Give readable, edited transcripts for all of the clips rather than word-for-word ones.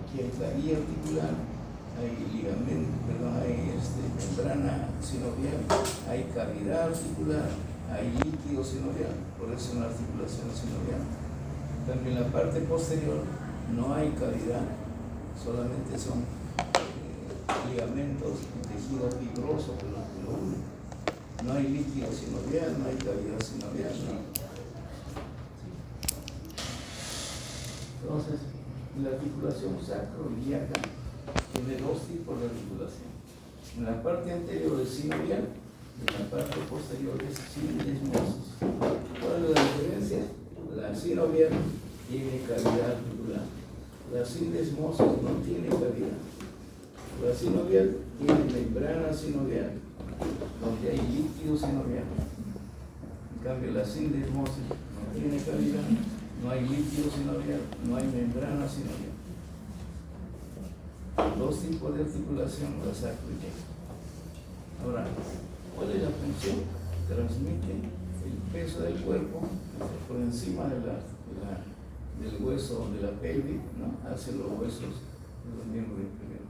aquí hay carillo articular, hay ligamento, perdón, hay membrana sinovial, hay cavidad articular, hay líquido sinovial, por eso es una articulación sinovial. También en la parte posterior no hay cavidad, solamente son ligamentos y tejido fibroso que lo unen. No hay líquido sinovial, no hay cavidad sinovial, ¿no? Entonces, la articulación sacroiliaca tiene dos tipos de articulación. En la parte anterior es sinovial y en la parte posterior es sindesmosis. ¿Cuál es la diferencia? La sinovial tiene cavidad articular. La sindesmosis no tiene cavidad. La sinovial tiene membrana sinovial, donde hay líquido sinovial. En cambio, la sindesmosis no tiene cavidad, no hay líquido sinovial, no hay membrana sinovial. Dos tipos de articulación, la sacroiliaca. Ahora, ¿cuál es la función? Transmite el peso del cuerpo por encima del hueso de la pelvis, ¿no? Hacia los huesos de los miembros inferiores.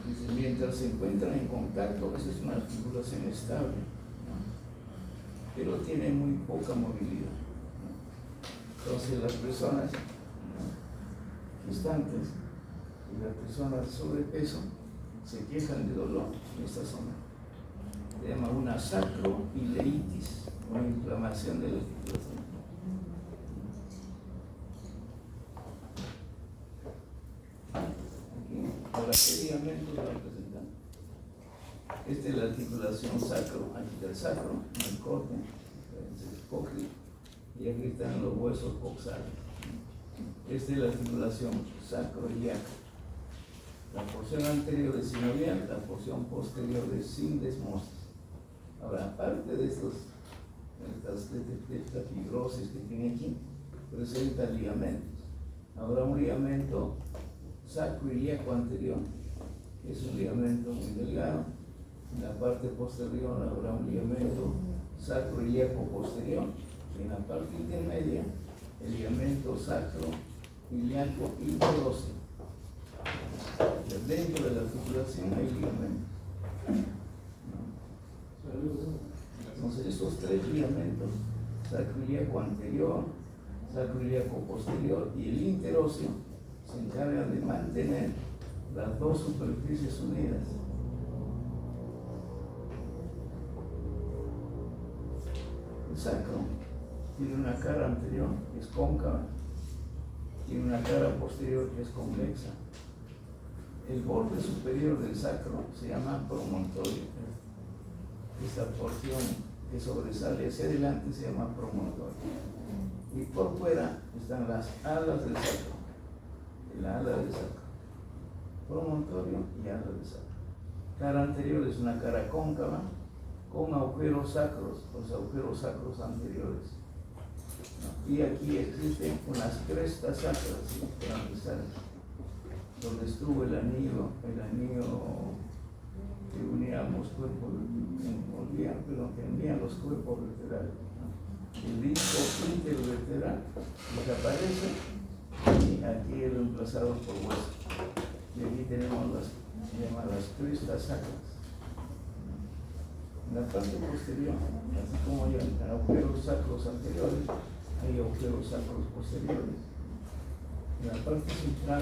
Dice, mientras se encuentran en contacto, esa es una articulación estable, ¿no? Pero tiene muy poca movilidad, ¿no? Entonces las personas, ¿no?, gestantes y las personas sobrepeso se quejan de dolor en esta zona. Se llama una sacroileitis, una inflamación de la articulación. Ahora, ¿qué ligamentos va a presentar? Esta es la articulación sacro, aquí está el sacro, el corte, el cócleo, y aquí están los huesos coxales. Esta es la articulación sacroiliaca. La porción anterior es sinovial, la porción posterior es sindesmosis. Ahora, aparte de esta fibrosis que tiene aquí, presenta ligamentos. Habrá un ligamento sacroiliaco anterior, que es un ligamento muy delgado. En la parte posterior habrá un ligamento sacroiliaco posterior. Y en la parte intermedia, el ligamento sacroiliaco interóseo. Dentro de la articulación hay ligamentos. Entonces, estos tres ligamentos, sacroiliaco anterior, sacroiliaco posterior y el interóseo, se encargan de mantener las dos superficies unidas. El sacro tiene una cara anterior que es cóncava, tiene una cara posterior que es convexa. El borde superior del sacro se llama promontorio. Esta porción que sobresale hacia adelante se llama promontorio. Y por fuera están las alas del sacro. La ala del sacro, promontorio y ala del sacro. Cara anterior es una cara cóncava con agujeros sacros, los agujeros sacros anteriores, ¿no? Y aquí existen unas crestas sacras, ¿sí?, transversales, donde estuvo el anillo que unía los cuerpos, que unía los cuerpos vertebrales, ¿no? El disco intervertebral desaparece y aquí es reemplazado por hueso. Y aquí tenemos se llaman las crestas sacras. En la parte posterior, así como hay agujeros sacros anteriores, hay agujeros sacros posteriores. En la parte central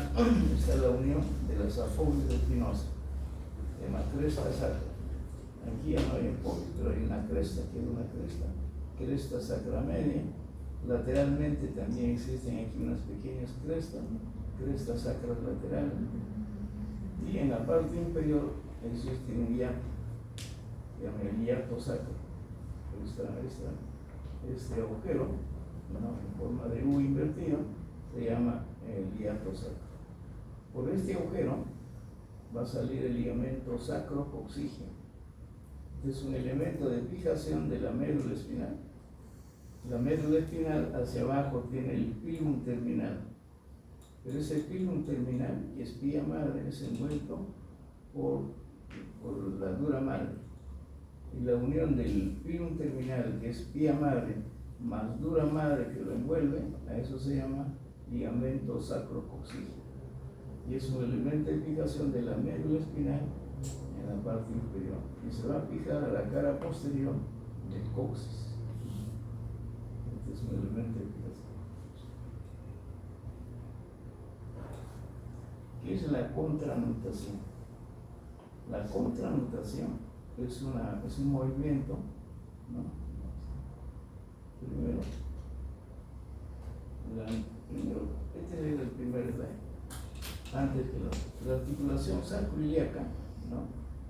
está la unión de las apófisis espinosas, se llama cresta sacra. Aquí ya no hay apófisis, pero hay una cresta, que es una cresta sacra media. Lateralmente también existen aquí unas pequeñas crestas sacras laterales. Y en la parte inferior existe un hiato, se llama el hiato sacro. Este agujero, ¿no?, en forma de U invertido, se llama el hiato sacro. Por este agujero va a salir el ligamento sacrocoxígeo. Es un elemento de fijación de la médula espinal. La médula espinal hacia abajo tiene el pilum terminal, pero ese pilum terminal, que es pía madre, es envuelto por la dura madre. Y la unión del pilum terminal, que es pía madre, más dura madre que lo envuelve, a eso se llama ligamento sacrocoxígeo. y es un elemento de fijación de la médula espinal en la parte inferior y se va a fijar a la cara posterior del coxis. Este es un elemento de fijación. ¿Qué es la contranutación? La contranutación es un movimiento, ¿no? Primero, este es el primer slide. Antes que la articulación sacroiliaca, ¿no?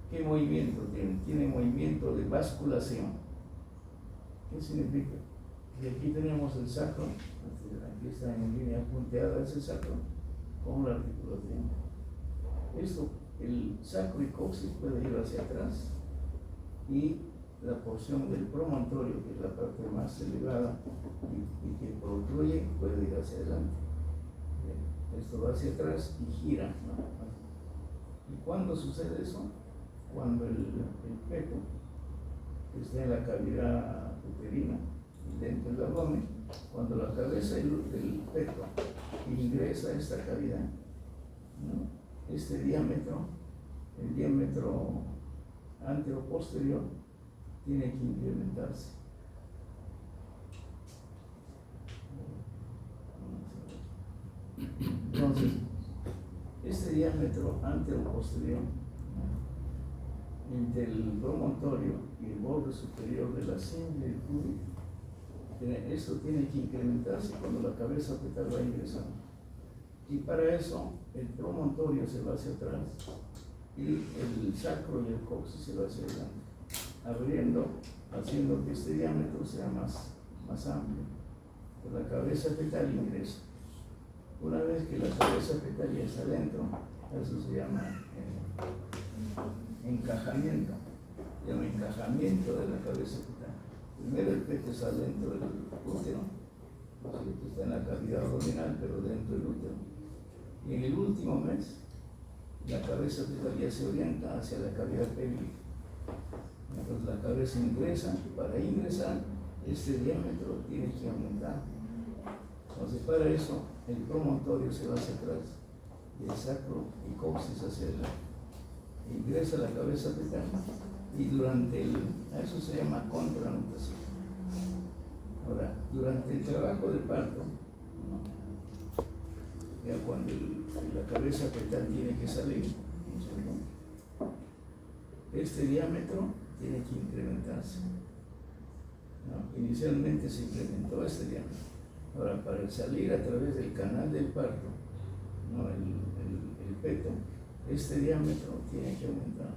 ¿Qué movimiento tiene? Tiene movimiento de basculación. ¿Qué significa? Y aquí tenemos el sacro, aquí está en línea punteada ese sacro con la articulación. Esto, el sacro y coxis puede ir hacia atrás y la porción del promontorio, que es la parte más elevada y que protruye, puede ir hacia adelante. Esto va hacia atrás y gira, ¿no? ¿Y cuándo sucede eso? Cuando el feto está en la cavidad uterina, dentro del abdomen, cuando la cabeza del feto ingresa a esta cavidad, ¿no? Este diámetro, el diámetro antero-posterior, tiene que incrementarse. Entonces, este diámetro antero-posterior, ¿no? Entre el promontorio y el borde superior de la cinta del pubis, esto tiene que incrementarse cuando la cabeza fetal va ingresando. Y para eso, el promontorio se va hacia atrás y el sacro y el coxis se va hacia adelante, abriendo, haciendo que este diámetro sea más amplio. Pues la cabeza fetal ingresa. Una vez que la cabeza fetal ya está adentro, eso se llama encajamiento. Se llama encajamiento de la cabeza fetal. Primero el feto está dentro del útero, está en la cavidad abdominal, pero dentro del útero. Y en el último mes, la cabeza fetal ya se orienta hacia la cavidad pélvica. Entonces la cabeza ingresa, para ingresar, este diámetro tiene que aumentar. Entonces para eso, el promontorio se va hacia atrás y el sacro y coxis hacia adelante. Ingresa la cabeza fetal y a eso se llama contranutación. Ahora, durante el trabajo de parto, ¿no? Ya cuando la cabeza fetal tiene que salir, ¿no? Este diámetro tiene que incrementarse, ¿no? Inicialmente se incrementó este diámetro. Ahora, para salir a través del canal del parto, ¿no? el feto, este diámetro tiene que aumentar.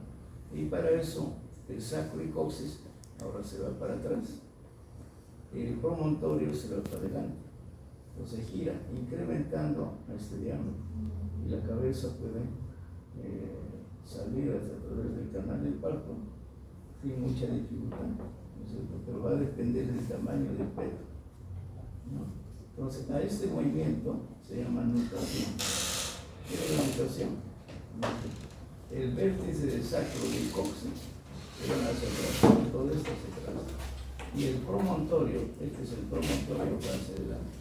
Y para eso, el sacro y coxis ahora se va para atrás. El promontorio se va para adelante. Entonces gira, incrementando este diámetro. Y la cabeza puede salir a través del canal del parto sin mucha dificultad, ¿no es cierto? Pero va a depender del tamaño del feto, ¿no? Entonces, a este movimiento se llama nutación. ¿Qué es la nutación? El vértice del sacro y el coxis se van hacia atrás, todo esto hacia atrás. Y el promontorio, este es el promontorio, va hacia adelante.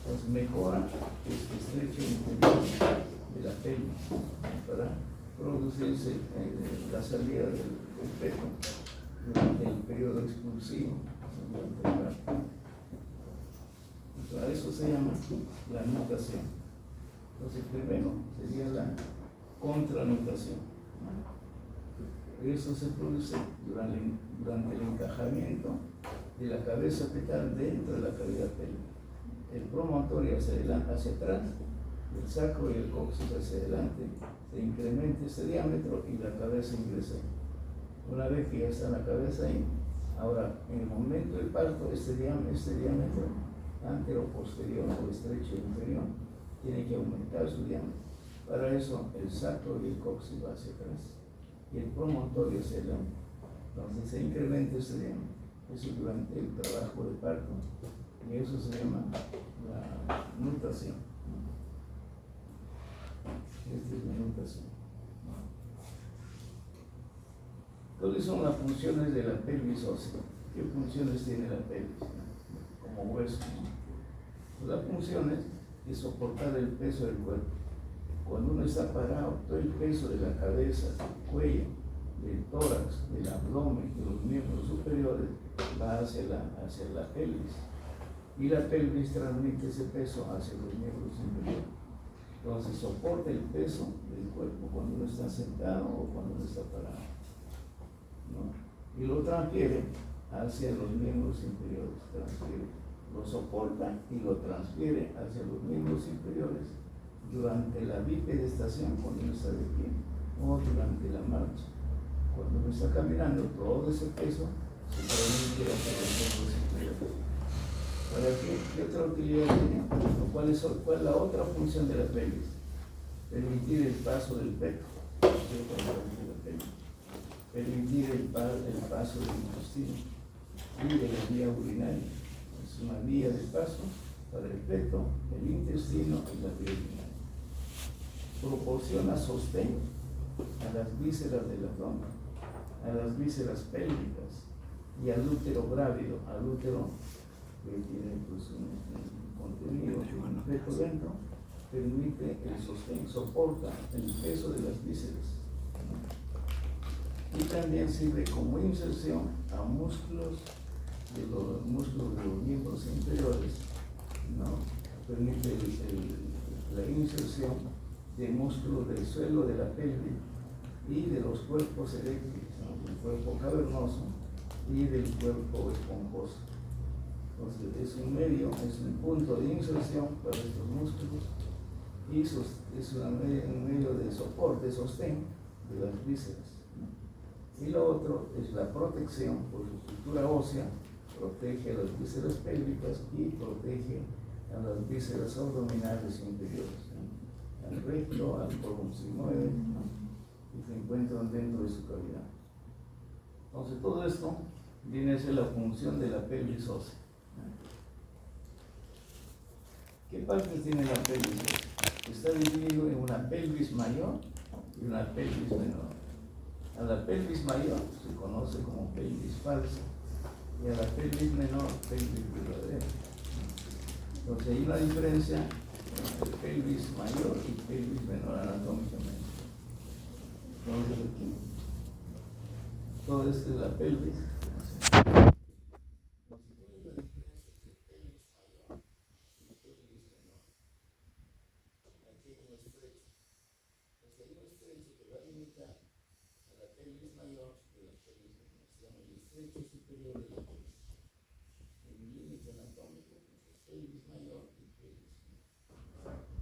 Entonces mejora este estrecho interior de la pelvis para producirse la salida del feto durante el periodo expulsivo. A eso se llama la nutación. Entonces primero sería la contranutación. Eso se produce durante el encajamiento de la cabeza fetal dentro de la cavidad pélvica. El promontorio hacia adelante, hacia atrás, el sacro y el coxis hacia adelante, se incrementa ese diámetro y la cabeza ingresa. Una vez que ya está la cabeza ahí, ahora en el momento del parto, este diámetro antero-posterior o estrecho inferior tiene que aumentar su diámetro. Para eso el sacro y el coxis va hacia atrás y el promontorio hacia adelante. Entonces se incrementa este diámetro. Eso durante el trabajo de parto. Y eso se llama la nutación. Esta es la nutación. ¿Cuáles son las funciones de la pelvis ósea? ¿Qué funciones tiene la pelvis, ¿no? Como hueso, ¿no? Pues la función es soportar el peso del cuerpo. Cuando uno está parado, todo el peso de la cabeza, del cuello, del tórax, del abdomen, de los miembros superiores, va hacia la pelvis. Y la pelvis transmite ese peso hacia los miembros inferiores. Entonces soporta el peso del cuerpo cuando uno está sentado o cuando uno está parado, ¿no? Y lo transfiere hacia los miembros inferiores, lo soporta y lo transfiere hacia los miembros inferiores durante la bipedestación cuando uno está de pie o durante la marcha. Cuando uno está caminando, todo ese peso se transmite hacia los miembros inferiores. ¿Para qué? ¿Qué otra utilidad tiene? ¿Cuál es la otra función de la pelvis? Permitir el paso del pecho, permitir el paso del intestino y de la vía urinaria. Es una vía de paso para el pecho, el intestino y la vía urinaria. Proporciona sostén a las vísceras del abdomen, a las vísceras pélvicas y al útero grávido, al útero que tiene pues, un contenido completo dentro, permite el sostén, soporta el peso de las vísceras. Y también sirve como inserción a músculos de los miembros inferiores, ¿no? Permite la inserción de músculos del suelo de la pelvis y de los cuerpos eréctiles, ¿no? Del cuerpo cavernoso y del cuerpo esponjoso. Entonces es un punto de inserción para estos músculos y es un medio de soporte, sostén de las vísceras, ¿no? Y lo otro es la protección por su estructura ósea, protege a las vísceras pélvicas y protege a las vísceras abdominales inferiores, ¿no? Al recto, al colon sigmoide, ¿no? Y se encuentran dentro de su cavidad. Entonces todo esto viene a ser la función de la pelvis ósea. ¿Qué partes tiene la pelvis ósea? Está dividido en una pelvis mayor y una pelvis menor. A la pelvis mayor se conoce como pelvis falsa y a la pelvis menor pelvis verdadera. Entonces hay una diferencia entre pelvis mayor y pelvis menor anatómicamente. Entonces aquí, todo esto es la pelvis.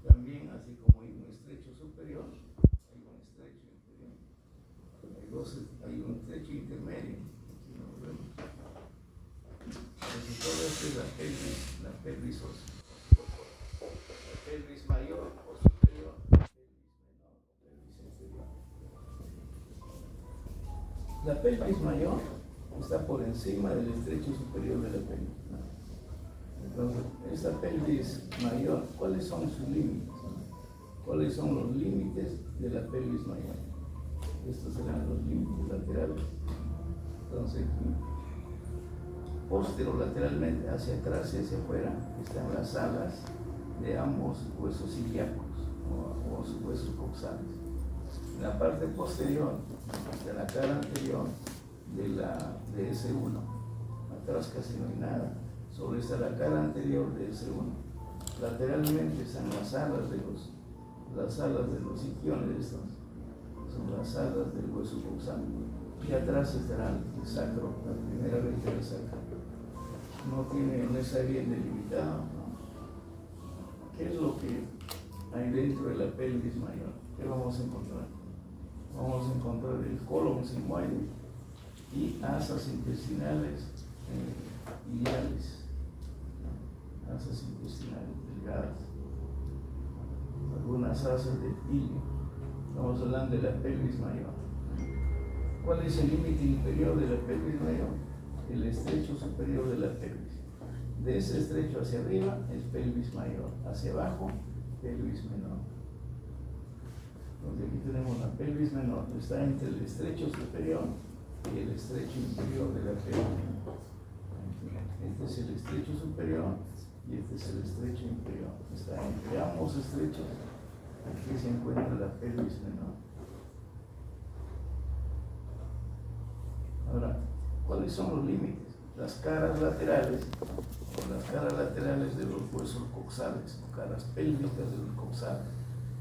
También, así como hay un estrecho superior, hay un estrecho inferior. Hay un estrecho intermedio. Aquí no lo vemos. Entonces, todo esto es la pelvis ósea. La pelvis mayor o superior, pelvis menor o pelvis inferior. La pelvis mayor está por encima del estrecho superior de la pelvis. Entonces, esta pelvis mayor, ¿cuáles son sus límites? ¿Cuáles son los límites de la pelvis mayor? Estos serán los límites laterales. Entonces, posterolateralmente, hacia atrás y hacia afuera, están las alas de ambos huesos ilíacos o huesos coxales. En la parte posterior, de la cara anterior de S1, atrás casi no hay nada. Solo está la cara anterior de S1. Lateralmente están las alas de los isquiones, estas son las alas del hueso coxal. Y atrás estará el sacro, la primera vértebra sacra. No está bien delimitado, ¿no? ¿Qué es lo que hay dentro de la pelvis mayor? ¿Qué vamos a encontrar? Vamos a encontrar el colon sigmoide y asas intestinales iliares. Asas intestinales delgadas, algunas asas del ilio. Estamos hablando de la pelvis mayor. ¿Cuál es el límite inferior de la pelvis mayor? El estrecho superior de la pelvis. De ese estrecho hacia arriba es pelvis mayor, hacia abajo pelvis menor. Entonces aquí tenemos la pelvis menor, está entre el estrecho superior y el estrecho inferior de la pelvis. Este es el estrecho superior y este es el estrecho inferior. Está entre ambos estrechos Aquí se encuentra la pelvis menor. Ahora, ¿cuáles son los límites? Las caras laterales, o las caras laterales de los huesos coxales, o caras pélvicas de los coxales.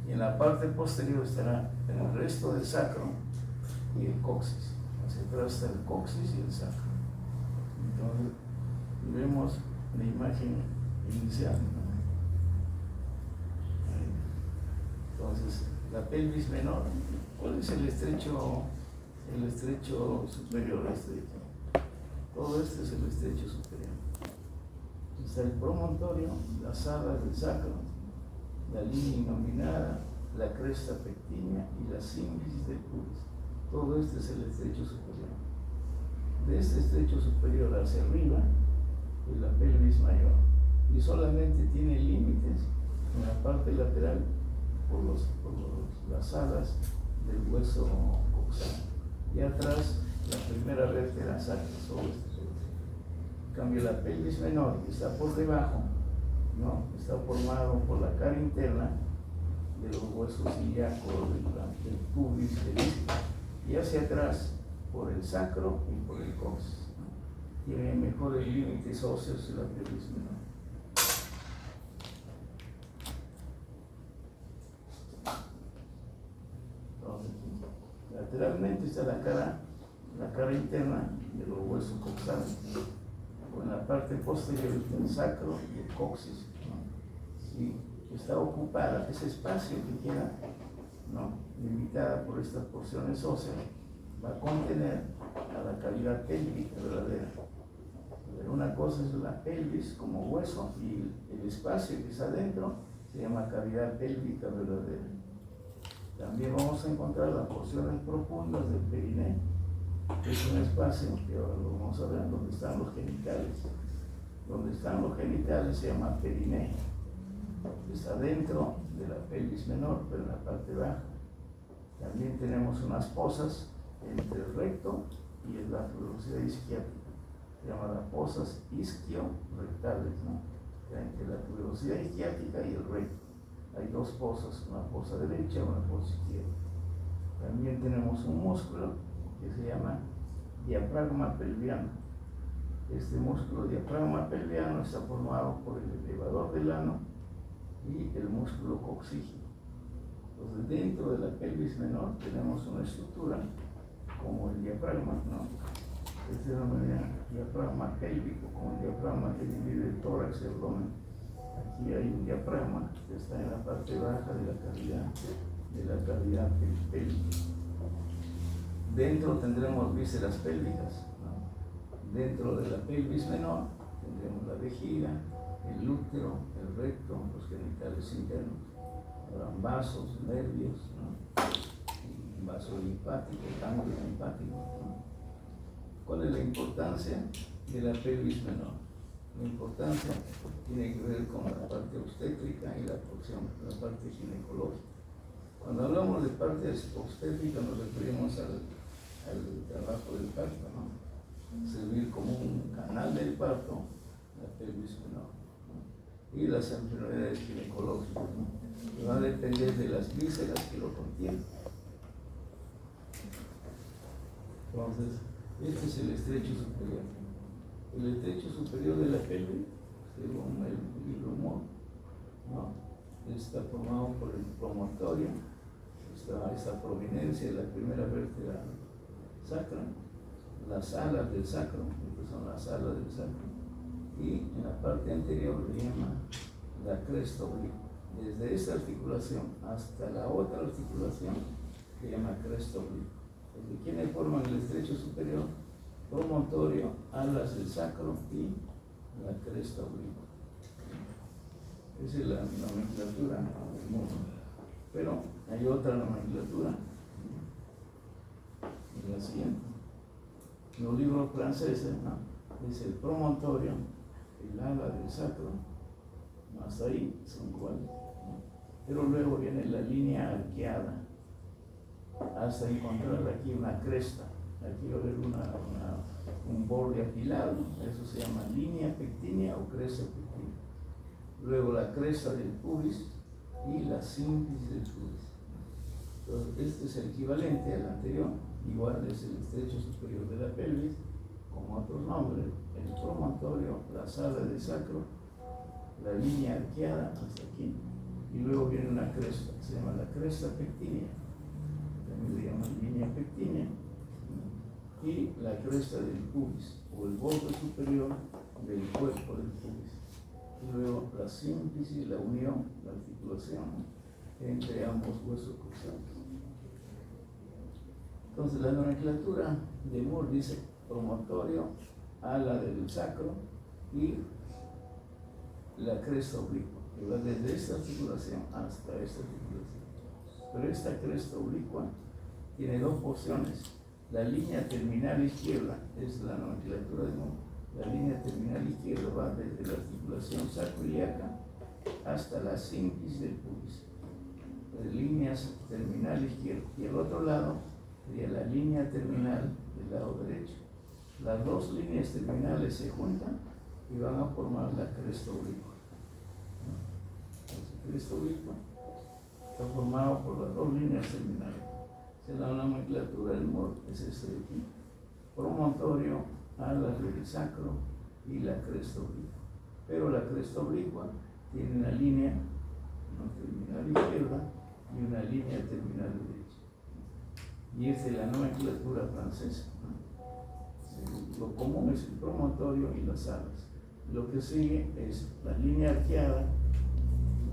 Y en la parte posterior estará el resto del sacro y el coxis. Hacia atrás está el coxis y el sacro. Entonces, vemos la imagen inicial, ¿no? Entonces, la pelvis menor, ¿cuál es el estrecho superior? Todo este es el estrecho superior. Está el promontorio, las alas del sacro, la línea inominada, la cresta pectínea y la cíngulis del pubis. Todo este es el estrecho superior. De este estrecho superior hacia arriba es la pelvis mayor, y solamente tiene límites en la parte lateral por las alas del hueso coxal, y atrás la primera vértebra sacra sobre este. En cambio, la pelvis menor, que está por debajo, ¿no? Está formado por la cara interna de los huesos ilíacos, del pubis, del isquio, y hacia atrás por el sacro y por el coxis, ¿no? Tiene mejores límites óseos en la pelvis menor. Lateralmente está la cara interna de los huesos coxales, o en la parte posterior del sacro y el coxis, ¿no? Y está ocupada, ese espacio que queda, ¿no?, limitada por estas porciones óseas, va a contener a la cavidad pélvica verdadera. Pero una cosa es la pelvis como hueso, y el espacio que está dentro se llama cavidad pélvica verdadera. También vamos a encontrar las porciones profundas del perineo, que es un espacio que ahora lo vamos a ver, donde están los genitales. Donde están los genitales se llama perineo. Está dentro de la pelvis menor, pero en la parte baja. También tenemos unas fosas entre el recto y la tuberosidad isquiática. Se llaman las fosas isquio-rectales, ¿no? Entre la tuberosidad isquiática y el recto hay dos fosas, una fosa derecha y una fosa izquierda. También tenemos un músculo que se llama diafragma pelviano. Este músculo diafragma pelviano está formado por el elevador del ano y el músculo coxígeo. Entonces, dentro de la pelvis menor tenemos una estructura como el diafragma, ¿no? Este es el diafragma pélvico, como el diafragma que divide el tórax y el abdomen. Aquí hay un diafragma que está en la parte baja de la cavidad pélvica. Dentro tendremos vísceras pélvicas, ¿no? Dentro de la pelvis menor tendremos la vejiga, el útero, el recto, los genitales internos. Habrán vasos, nervios, ¿no? Un vaso linfático, ganglio linfático, ¿no? ¿Cuál es la importancia de la pelvis menor? La importancia tiene que ver con la parte obstétrica y la parte ginecológica. Cuando hablamos de parte obstétrica nos referimos al trabajo del parto, ¿no? Servir como un canal del parto, la pelvis menor, ¿no? Y las enfermedades ginecológicas, ¿no?, que van a depender de las vísceras que lo contienen. Entonces, este es el estrecho superior. El estrecho superior de la pelvis, según el libro Moore, ¿no?, está formado por el promontorio, esta prominencia de la primera vértebra sacra, las alas del sacro, que son las alas del sacro, y en la parte anterior le llama la cresta obliqua. Desde esta articulación hasta la otra articulación se llama cresta obliqua. ¿De quiénes forman el estrecho superior? Promontorio, alas del sacro y la cresta obliqua. Esa es la nomenclatura del mundo. Pero hay otra nomenclatura, la siguiente. Los libros franceses, ¿no?, es el promontorio, el ala del sacro, hasta ahí son iguales, ¿no? Pero luego viene la línea arqueada hasta encontrar aquí una cresta. Aquí va a haber un borde afilado, eso se llama línea pectínea o cresta pectínea. Luego la cresta del pubis, y la sínfisis del pubis. Entonces, este es el equivalente al anterior, igual es el estrecho superior de la pelvis, con otros nombres, el promontorio, la sala del sacro, la línea arqueada hasta aquí, y luego viene una cresta, se llama la cresta pectínea, también le llaman línea pectínea, y la cresta del pubis, o el borde superior del cuerpo del pubis. Y luego la sínfisis, la unión, la articulación entre ambos huesos cruzados. Entonces la nomenclatura de Moore dice promontorio, ala del sacro y la cresta oblicua, que va desde esta articulación hasta esta articulación. Pero esta cresta oblicua tiene dos porciones. La línea terminal izquierda es la nomenclatura de Moore. La línea terminal izquierda va desde la articulación sacroiliaca hasta la sínfisis del pubis. La línea terminal izquierda. Y el otro lado sería la línea terminal del lado derecho. Las dos líneas terminales se juntan y van a formar la cresta oblicua. La cresta oblicua está formada por las dos líneas terminales. La nomenclatura del Moore es este de aquí: promontorio, alas del sacro y la cresta oblicua. Pero la cresta oblicua tiene una línea terminal izquierda y una línea terminal derecha. Y esa es la nomenclatura francesa, ¿no? Lo común es el promontorio y las alas. Lo que sigue es la línea arqueada,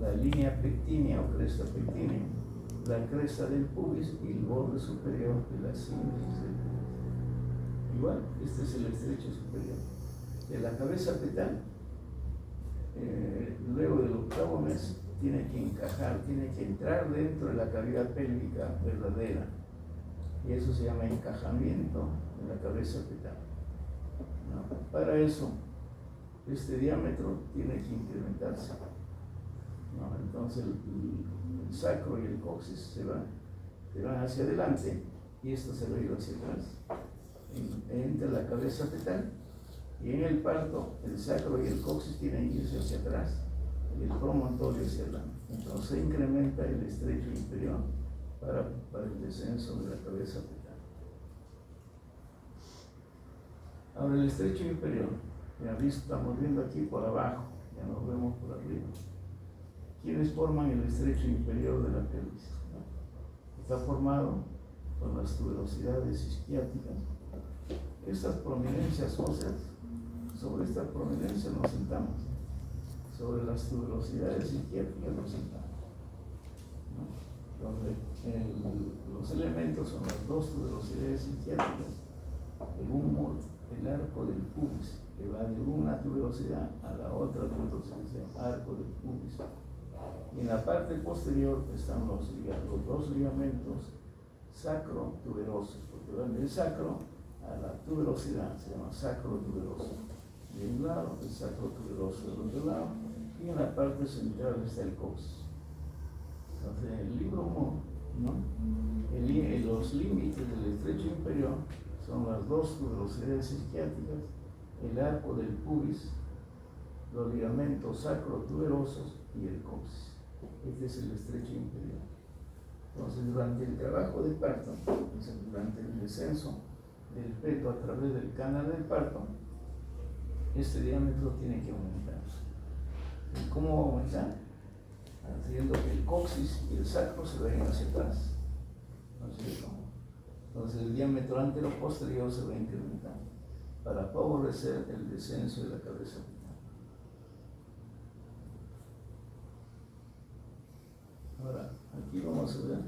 la línea pectínea o cresta pectínea, la cresta del pubis y el borde superior de la sínfisis del pubis. Igual, este es el estrecho superior. De la cabeza fetal, luego del octavo mes, tiene que encajar, tiene que entrar dentro de la cavidad pélvica verdadera. Y eso se llama encajamiento de la cabeza fetal, ¿no? Para eso, este diámetro tiene que incrementarse, ¿no? Entonces el sacro y el coxis se van hacia adelante y esto se va a ir hacia atrás. Entre la cabeza fetal y en el parto el sacro y el coxis tienen que irse hacia atrás y el promontorio hacia adelante. Entonces se incrementa el estrecho inferior para el descenso de la cabeza fetal. Ahora el estrecho inferior, ya estamos viendo aquí por abajo, ya nos vemos por arriba. ¿Quiénes forman el estrecho inferior de la pelvis? ¿No? Está formado por las tuberosidades isquiáticas. Estas prominencias óseas, sobre esta prominencia nos sentamos, sobre las tuberosidades isquiáticas nos sentamos, ¿no? Donde los elementos son las dos tuberosidades isquiáticas, el humor, el arco del pubis, que va de una tuberosidad a la otra tuberosidad, arco del pubis. Y en la parte posterior están los dos ligamentos sacro-tuberosos, porque van del sacro a la tuberosidad, se llama sacro-tuberoso. De un lado, el sacro-tuberoso del otro lado, y en la parte central está el coxis. Entonces, en el libro Moore, ¿no? Los límites del estrecho inferior son las dos tuberosidades isquiáticas, el arco del pubis, los ligamentos sacro-tuberosos y el coxis. Este es el estrecho inferior. Entonces, durante el trabajo de parto, durante el descenso del feto a través del canal del parto, este diámetro tiene que aumentar. ¿Y cómo va a aumentar? Haciendo que el coxis y el sacro se vayan hacia atrás. Entonces el diámetro antero-posterior se va a incrementar para favorecer el descenso de la cabeza fetal. Ahora, aquí vamos a ver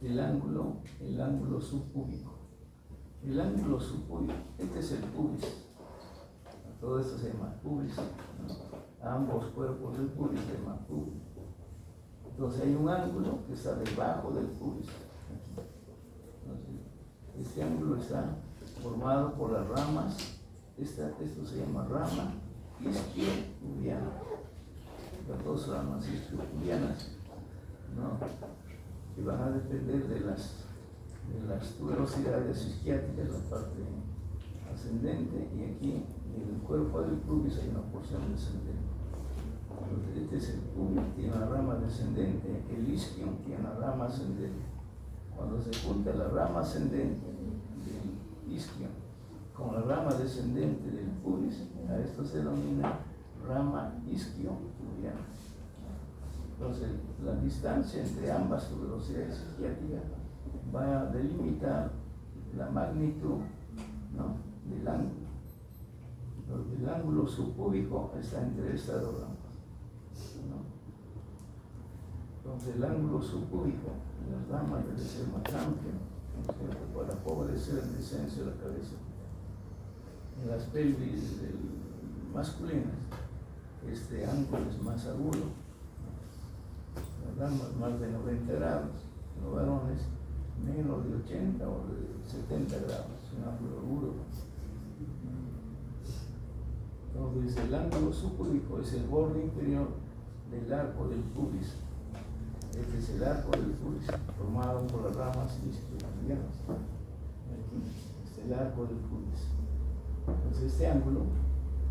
el ángulo subpúbico. El ángulo subpúbico, este es el pubis. Todo esto se llama pubis, ¿no? Ambos cuerpos del pubis se llaman pubis. Entonces hay un ángulo que está debajo del pubis. Aquí. Entonces, este ángulo está formado por las ramas. Esto se llama rama isquiopubiana. Las dos ramas isquiopubianas, ¿no? Que van a depender de las tuberosidades isquiáticas, la parte ascendente, y aquí en el cuerpo del pubis hay una porción descendente. Este es el pubis, tiene una rama descendente, el isquion tiene una rama ascendente. Cuando se junta la rama ascendente del isquion con la rama descendente del pubis, a esto se denomina rama isquio-pubiana. Entonces, la distancia entre ambas tuberosidades isquiáticas va a delimitar la magnitud, ¿no?, del ángulo. Porque el ángulo subpúbico está entre estas dos ramas, ¿no? Entonces, el ángulo subpúbico en las ramas debe ser más amplio, ¿no?, para favorecer el descenso de la cabeza. En las pelvis masculinas, este ángulo es más agudo, las ramas más de 90 grados, en los varones menos de 80 o de 70 grados, un ángulo agudo. Entonces, el ángulo subpúbico es el borde inferior del arco del pubis. Este es el arco del pubis, formado por las ramas isquiopubianas. Aquí es el arco del pubis. Entonces, este ángulo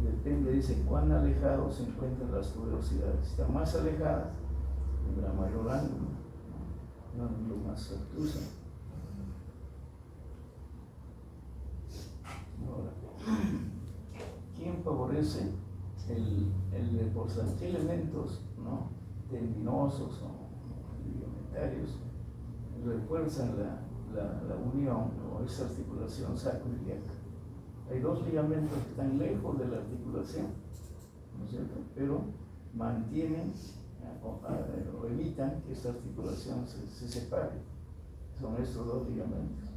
depende de cuán alejados se encuentran las tuberosidades. Si está más alejada, tendrá mayor ángulo, un ángulo más obtuso. Ahora, ¿quién favorece el deporte? ¿Qué elementos, ¿no?, tendinosos o ligamentarios refuerzan la unión o esa articulación sacroiliaca? Hay dos ligamentos que están lejos de la articulación, ¿no es cierto?, pero mantienen o evitan que esta articulación se separe. Son estos dos ligamentos.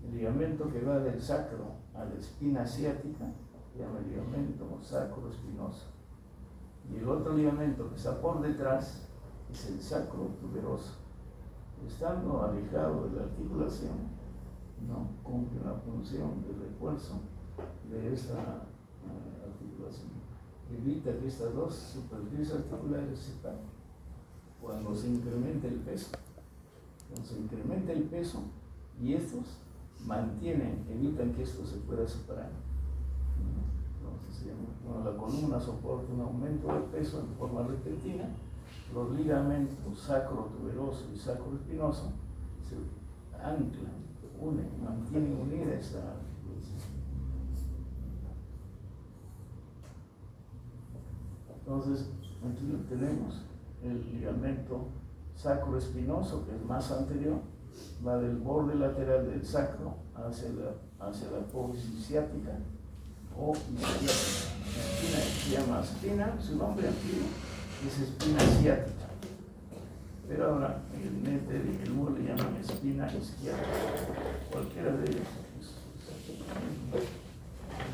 El ligamento que va del sacro a la espina ciática se llama ligamento sacroespinoso. Y el otro ligamento que está por detrás es el sacro tuberoso. Estando alejado de la articulación, no cumple una función de refuerzo de esta articulación. Evita que estas dos superficies articulares se separen cuando se incrementa el peso. Cuando se incrementa el peso y estos evitan que esto se pueda separar. Entonces, cuando la columna soporta un aumento del peso en forma repentina, los ligamentos sacrotuberoso y sacroespinoso se anclan, mantienen unida esta articulación. Entonces, aquí tenemos el ligamento sacroespinoso, que es más anterior, va del borde lateral del sacro hacia la apófisis ciática o isquiática. Espina se llama espina, su nombre antiguo es espina ciática, pero ahora el néter y el muro le llaman espina isquiática. Cualquiera de ellos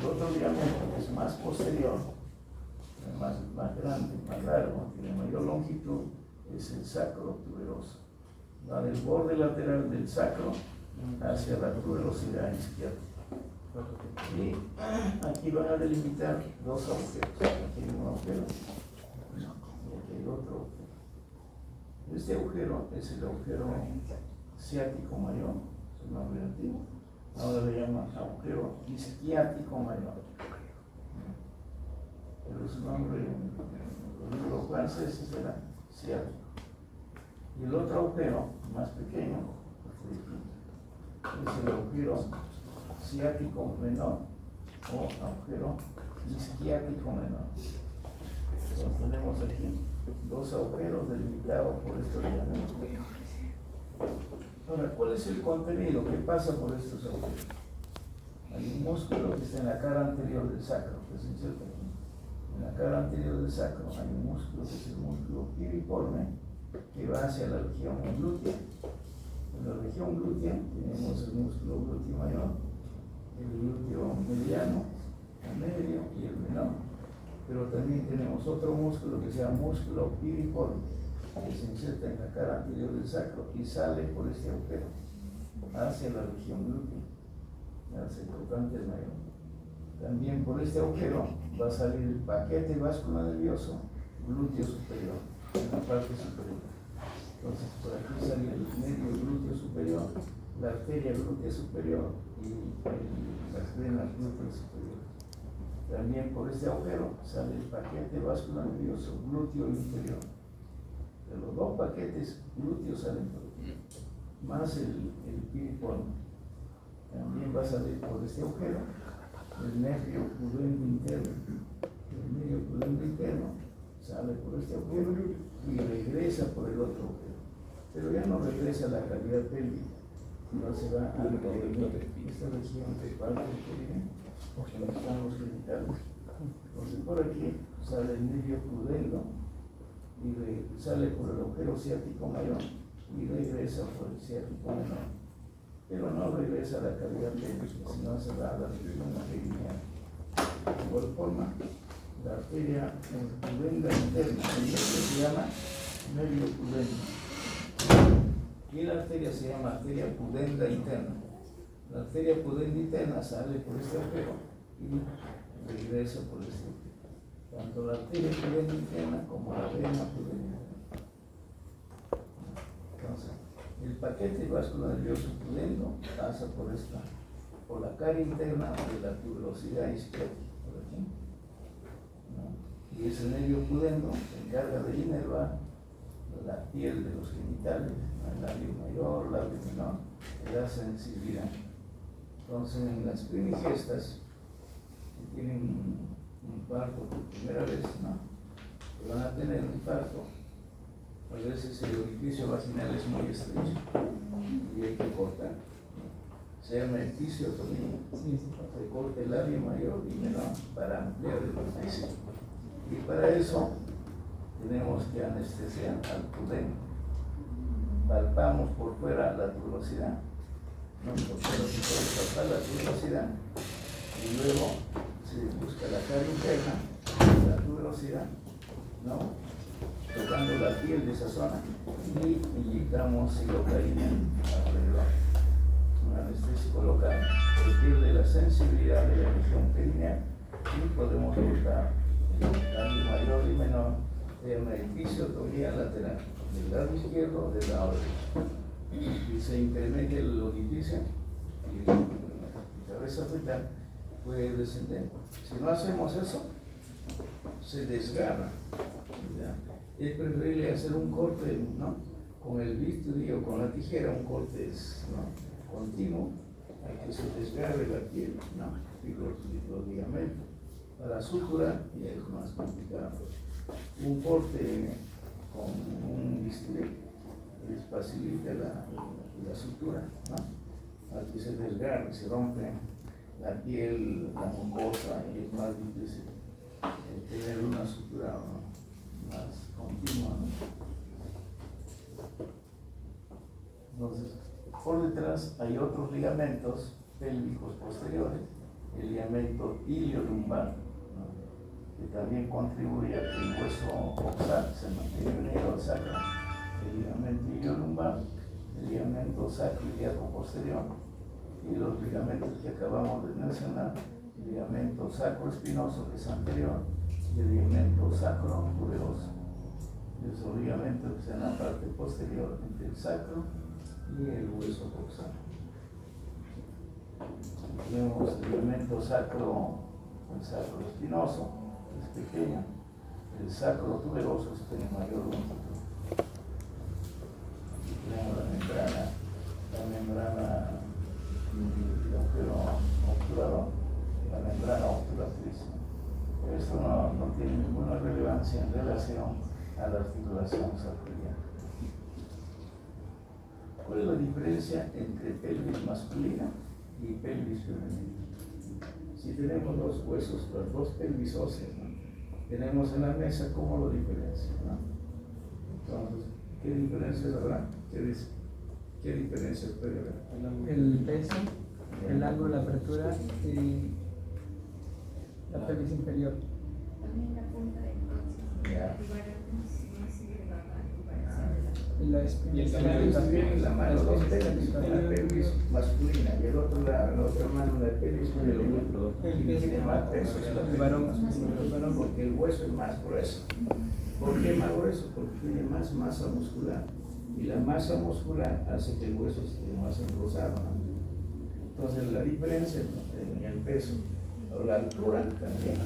el otro ligamento, que es más posterior, más grande, más largo, tiene mayor longitud, es el sacro tuberoso. Va del borde lateral del sacro hacia la tuberosidad izquierda. Y aquí van a delimitar dos agujeros. Aquí hay un agujero y aquí hay otro agujero. Este agujero es el agujero ciático mayor, su nombre antiguo. Ahora le llaman agujero isquiático mayor. Pero su nombre en los libros franceses era ciático. Y el otro agujero, más pequeño, es el agujero ciático menor o agujero isquiático menor. Entonces tenemos aquí dos agujeros delimitados por estos ligamentos. Ahora, ¿cuál es el contenido que pasa por estos agujeros? Hay un músculo que está en la cara anterior del sacro, que es inserto aquí. En la cara anterior del sacro hay un músculo que es el músculo piriforme, que va hacia la región glútea. En la región glútea tenemos el músculo glúteo mayor, el glúteo mediano, el medio y el menor. Pero también tenemos otro músculo que se llama músculo piriforme, que se inserta en la cara anterior del sacro y sale por este agujero hacia la región glútea, hacia el trocánter mayor. También por este agujero va a salir el paquete vasculonervioso glúteo superior, en la parte superior. Entonces, por aquí sale el medio glúteo superior, la arteria glútea superior y las venas glúteas superiores. También por este agujero sale el paquete vascular nervioso glúteo inferior. De los dos paquetes glúteos salen por aquí, más el piriforme. También va a salir por este agujero el nervio pudendo interno. El nervio pudendo interno sale por este agujero y regresa por el otro agujero. Pero ya no regresa a la cavidad pélvica, sino se va a esta región de parte del períneo, donde están los genitales. Entonces por aquí sale el nervio pudendo y sale por el agujero ciático mayor y regresa por el ciático menor. Pero no regresa a la cavidad pélvica, sino se va a la región perineal. De igual forma, la arteria pudenda interna, se llama nervio pudendo. Y la arteria se llama arteria pudenda interna. La arteria pudenda interna sale por este agujero y regresa por este agujero. Tanto la arteria pudenda interna como la vena pudenda. Entonces, el paquete vascular nervioso pudendo pasa por la cara interna de la tuberosidad isquiática, por aquí, ¿no? Y ese nervio pudendo se encarga de inervar la piel de los genitales, el labio mayor, labio menor, que da sensibilidad. Entonces, en las primigestas que tienen un parto por primera vez, ¿no?, que van a tener un parto, a veces el orificio vaginal es muy estrecho y hay que cortar. Se llama episiotomía. Se corta el labio mayor y menor para ampliar el orificio. Y para eso tenemos que anestesiar al pudendo. Palpamos por fuera la tuberosidad, ¿no? Por fuera se puede palpar la tuberosidad y luego se busca la cara interna, la tuberosidad, ¿no?, tocando la piel de esa zona y inyectamos silocaína alrededor. Un anestésico local que pierde la sensibilidad de la región perineal y podemos cortar el labio mayor y menor de una episiotomía lateral del lado izquierdo del lado derecho. Y se incrementa el orificio y la cabeza fetal puede descender. Si no hacemos eso, se desgarra, ¿ya? Es preferible hacer un corte, ¿no?, con el bisturí o con la tijera, un corte, ¿no?, continuo, a que se desgarre la piel, ¿no?, y los ligamentos. Para suturar ya es más complicado. Un corte con un bisturí les facilita la sutura, ¿no?, a que se desgarre, se rompe la piel, la mucosa, y es más difícil tener una sutura, ¿no?, más continua, ¿no? Entonces, por detrás hay otros ligamentos pélvicos posteriores, el ligamento iliolumbar, ¿no?, que también contribuye a que el hueso coxal se mantenga unido al sacro. El ligamento iliolumbar, el ligamento sacroiliaco posterior y los ligamentos que acabamos de mencionar, el ligamento sacroespinoso que es anterior y el ligamento sacro-tuberoso. Esos ligamentos que están en la parte posterior entre el sacro y el hueso coxal. Tenemos el ligamento sacroespinoso, que es pequeño, el sacro-tuberoso que tiene mayor longitud. Tenemos la membrana del agujero obturador, la membrana obturatriz. Esto no tiene ninguna relevancia en relación a la articulación sacroiliaca. ¿Cuál es la diferencia entre pelvis masculina y pelvis femenina? Si tenemos dos huesos, las dos pelvis óseas, ¿no?, tenemos en la mesa, ¿cómo lo diferencian, ¿no? Entonces, ¿qué diferencias habrá? ¿Qué diferencias puede haber? El peso, el ángulo de apertura y la pelvis inferior. También la punta del Y el tamaño también la mano, dos pelvis, la pelvis masculina y la otra mano, la pelvis femenina. Y tiene más peso que la pelvis masculina, porque el hueso es más grueso. ¿Por qué más grueso? Porque tiene más masa muscular. Y la masa muscular hace que el hueso esté más engrosado, ¿no? Entonces la diferencia en el peso La altura también.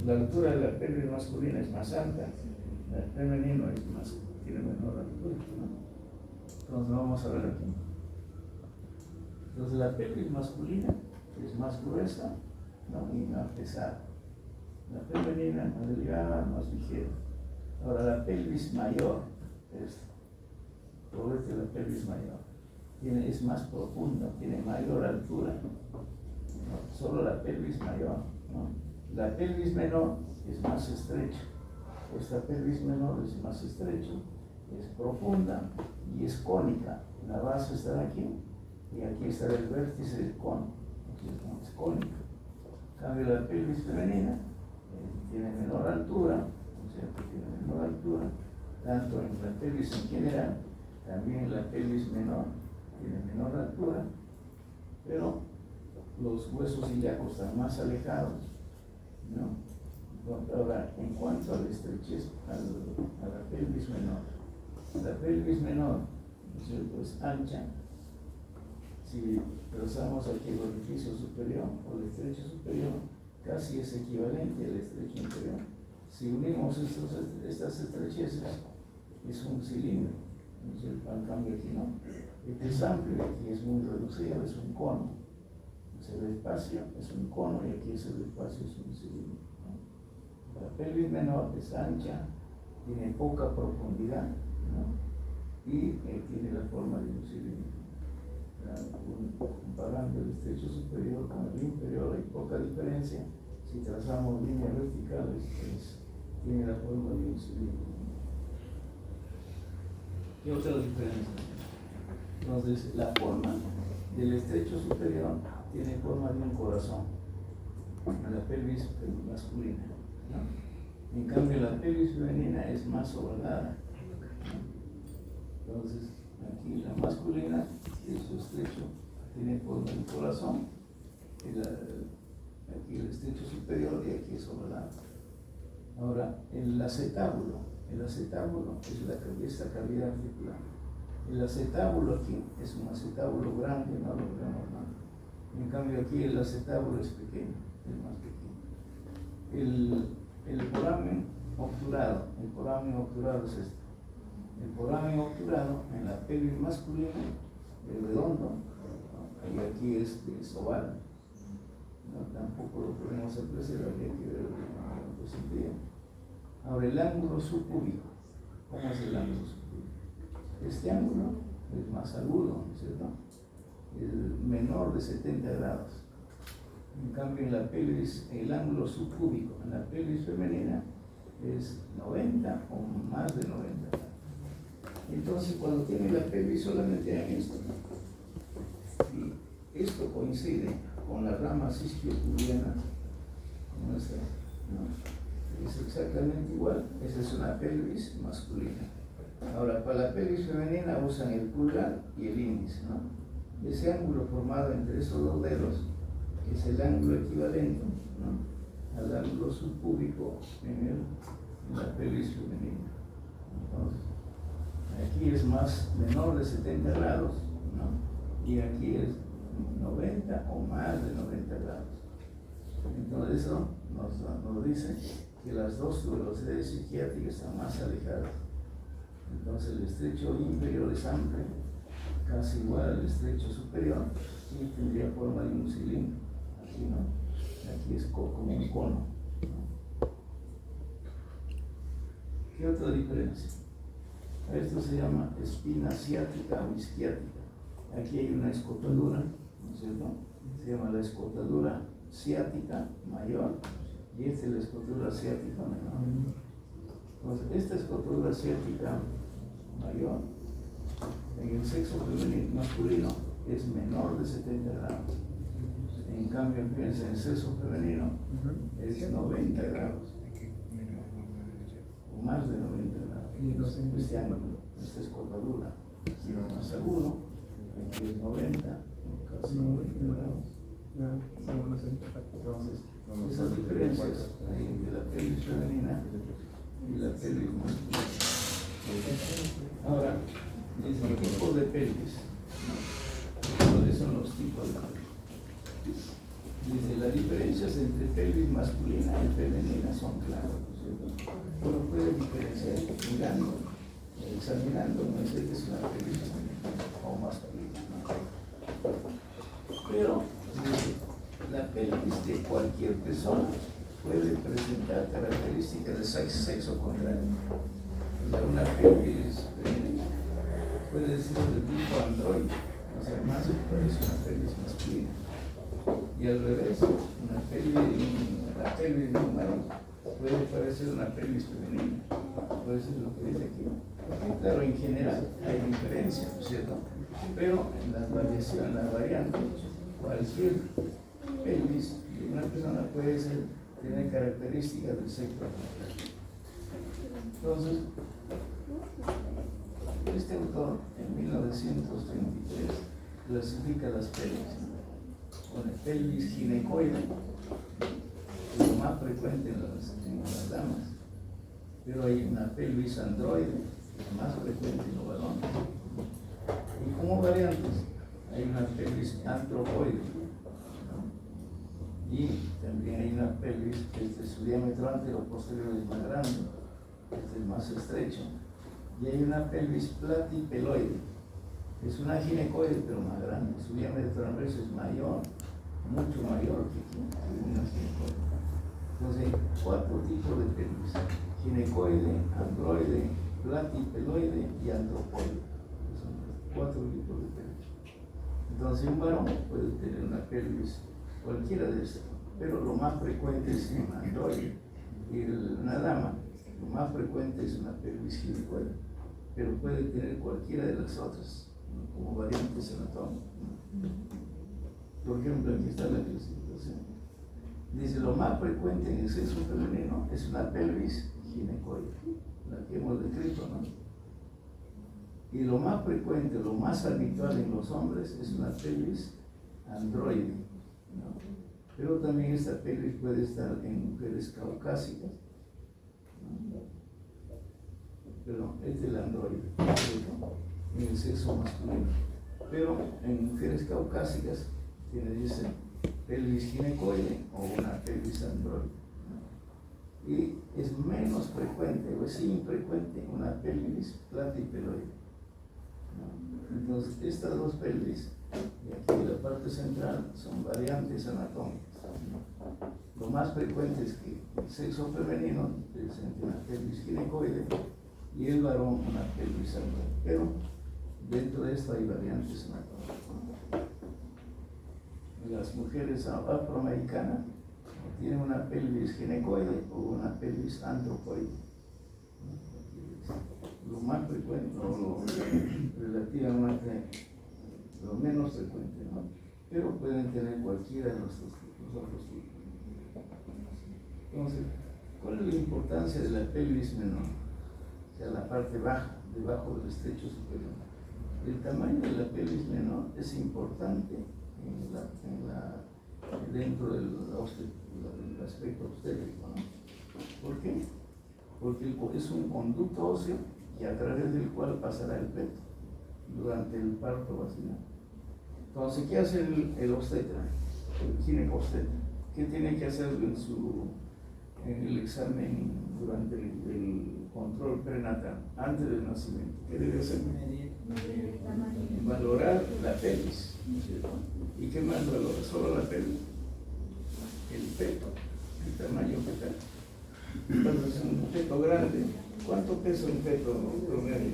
La altura de la pelvis masculina es más alta, el femenino tiene menor altura, ¿no? Entonces vamos a ver aquí. Entonces la pelvis masculina es más gruesa, ¿no? Y más pesada. La femenina más delgada, más ligera. Ahora la pelvis mayor, todo esto es la pelvis mayor, es más profunda, tiene mayor altura, ¿no? Solo la pelvis mayor, ¿no? La pelvis menor es más estrecha. Esta pelvis menor es más estrecha, es profunda y es cónica. La base está aquí y aquí está el vértice del cono. Aquí es cónica. En cambio, la pelvis femenina tiene menor altura, tiene menor altura, tanto en la pelvis en general, también la pelvis menor tiene menor altura, pero los huesos ilíacos están más alejados, ¿no? Ahora, en cuanto a la estrechez, a la pelvis menor, ¿no es cierto?, es ancha. Si trazamos aquí el orificio superior o el estrecho superior, casi es equivalente al estrecho inferior. Si unimos estas estrecheces, es un cilindro, ¿no es cierto? En cambio aquí no. Este es amplio, aquí es muy reducido, es un cono. El espacio es un cono y aquí es el espacio, es un cilindro, ¿no? La pelvis menor es ancha, tiene poca profundidad, ¿no? Y tiene la forma de un cilindro. Comparando el estrecho superior con el inferior hay poca diferencia. Si trazamos líneas verticales, pues, tiene la forma de un cilindro. ¿Qué otra diferencia? Entonces, la forma del estrecho superior tiene forma de un corazón, en la pelvis masculina, ¿no? En cambio, la pelvis femenina es más ovalada, ¿no? Entonces, aquí la masculina, su estrecho tiene forma de un corazón, aquí el estrecho superior y aquí es ovalado. Ahora, el acetábulo es esta cavidad articular. El acetábulo aquí es un acetábulo grande, no lo vemos nada. En cambio aquí el acetábulo es pequeño, es más pequeño. El foramen obturado es este. El foramen obturado en la pelvis masculina es redondo, ¿no? Y aquí es oval. No, tampoco lo podemos apreciar, habría que ver la posibilidad. Ahora el ángulo subcúbico. ¿Cómo es el ángulo subcúbico? Este ángulo es más agudo, ¿no es cierto? Es menor de 70 grados. En cambio, en la pelvis, el ángulo subcúbico en la pelvis femenina es 90 o más de 90 grados. Entonces, cuando tiene la pelvis solamente hay esto, y esto coincide con las ramas isquiopubianas, como esta, ¿no? Es exactamente igual. Esa es una pelvis masculina. Ahora, para la pelvis femenina usan el pulgar y el índice, ¿no? Ese ángulo formado entre esos dos dedos es el ángulo equivalente, ¿no?, al ángulo subcúbico en la pelvis femenina. Entonces, aquí es menor de 70 grados, ¿no? Y aquí es 90 o más de 90 grados. Entonces, eso nos dice que las dos velocidades isquiáticas están más alejadas. Entonces, el estrecho inferior es amplio, casi igual al estrecho superior, y tendría forma de un cilindro. Aquí no, aquí es como un cono, ¿no? ¿Qué otra diferencia? Esto se llama espina ciática o isquiática. Aquí hay una escotadura, ¿no es cierto? Se llama la escotadura ciática mayor y esta es la escotadura ciática menor. Entonces, esta escotadura ciática mayor en el sexo femenino masculino es menor de 70 grados. En cambio, fíjense, en el sexo femenino es 90 grados o más de 90 grados. Este ángulo, esta escotadura, si no más agudo, aquí es 90, casi 90 grados. Entonces, esas diferencias entre la pelvis femenina y la pelvis masculina. Ahora, dice tipos de pelvis. ¿Cuáles son los tipos de pelvis? Dice, la diferencia diferencias entre pelvis masculina y femenina son claras, ¿no es cierto? Uno puede diferenciar mirando, examinando, no sé qué es una pelvis femenina o masculina, ¿no? Pero la pelvis de cualquier persona puede presentar características de sexo contrario. O sea, una pelvis femenina puede ser del tipo androide, o sea, más parece una pelvis masculina. Y al revés, la pelvis de un varón puede parecer una pelvis femenina. Puede ser lo que dice aquí. Porque, claro, en general hay diferencia, ¿no es cierto? Pero en las variaciones, en las variantes, cualquier pelvis de una persona puede tener características del sexo. Entonces, este autor en 1933 clasifica las pelvis, ¿no? Con el pelvis ginecoide, es lo más frecuente en las damas, pero hay una pelvis androide, más frecuente en los varones. Y como variantes, hay una pelvis antropoide, ¿no? Y también hay una pelvis que su diámetro antero-posterior es más grande, es más estrecho, y hay una pelvis platipeloide, es una ginecoide pero más grande, su diámetro anverso es mayor, mucho mayor que una ginecoide. Entonces hay 4 tipos de pelvis: ginecoide, androide, platipeloide y antropoide. Son 4 tipos de pelvis. Entonces un varón puede tener una pelvis cualquiera de estas, pero lo más frecuente es un androide, y una dama lo más frecuente es una pelvis ginecoide, pero puede tener cualquiera de las otras, ¿no? Como variantes anatómicas, ¿no? Por ejemplo, aquí está la clasificación. Dice, lo más frecuente en el sexo femenino es una pelvis ginecoide, la que hemos descrito, ¿no? Y lo más frecuente, lo más habitual en los hombres es una pelvis androide, ¿no? Pero también esta pelvis puede estar en mujeres caucásicas, ¿no? Pero es del androide, ¿no? En el sexo masculino. Pero en mujeres caucásicas dice pelvis ginecoide o una pelvis androide, ¿no? Y es menos frecuente o es infrecuente una pelvis platipeloide, ¿no? Entonces estas dos pelvis, y aquí la parte central, son variantes anatómicas, ¿no? Lo más frecuente es que el sexo femenino presente una pelvis ginecoide y el varón una pelvis androide, pero dentro de esto hay variantes anatómicas, ¿no? Las mujeres afroamericanas tienen una pelvis ginecoide o una pelvis antropoide, ¿no? Lo más frecuente o lo relativamente lo menos frecuente, ¿no? Pero pueden tener cualquiera de los otros tipos. Entonces, ¿cuál es la importancia de la pelvis menor? O sea, la parte baja, debajo del estrecho superior. El tamaño de la pelvis menor es importante dentro del aspecto obstétrico, ¿no? ¿Por qué? Porque es un conducto óseo y a través del cual pasará el feto durante el parto vaginal. Entonces, ¿qué hace el obstetra, el ginecobstetra? ¿Qué tiene que hacer en el examen durante el control prenatal, antes del nacimiento? ¿Qué debe hacer? Valorar la pelvis, ¿cierto? ¿Y qué más valora? ¿Solo la pelvis? El feto, el tamaño fetal. Entonces, un feto grande, ¿cuánto pesa un feto promedio?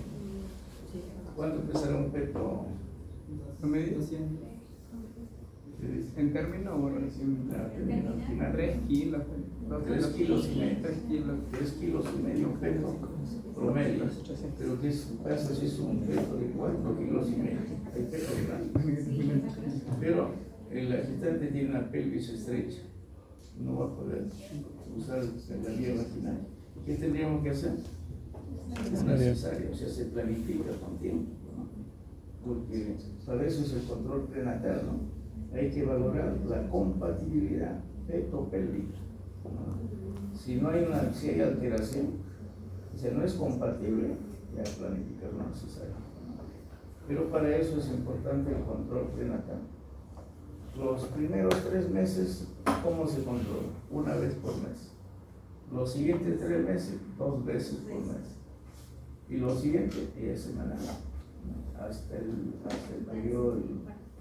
¿Cuánto pesará un feto promedio? En términos o relación. Final. 3 kilos. 3 kilos y medio. 3 kilos. 3 kilos y medio un feto promedio. Pero ¿qué pasa si es un feto de 4 kilos y medio? Hay fetos grandes. Pero el gestante tiene una pelvis estrecha. No va a poder usar la vía vaginal. ¿Qué tendríamos que hacer? Una cesárea, o sea, se planifica con tiempo, ¿no? Porque para eso es el control prenatal, ¿no? Hay que valorar la compatibilidad feto-pélvica, ¿no? Si hay alteración, o sea, no es compatible, ya planificar una cesárea, ¿no? Pero para eso es importante el control prenatal. Los primeros 3 meses ¿cómo se controla? Una vez por mes. Los siguientes 3 meses, 2 veces por mes. Y los siguientes, es semanal, ¿no? hasta el periodo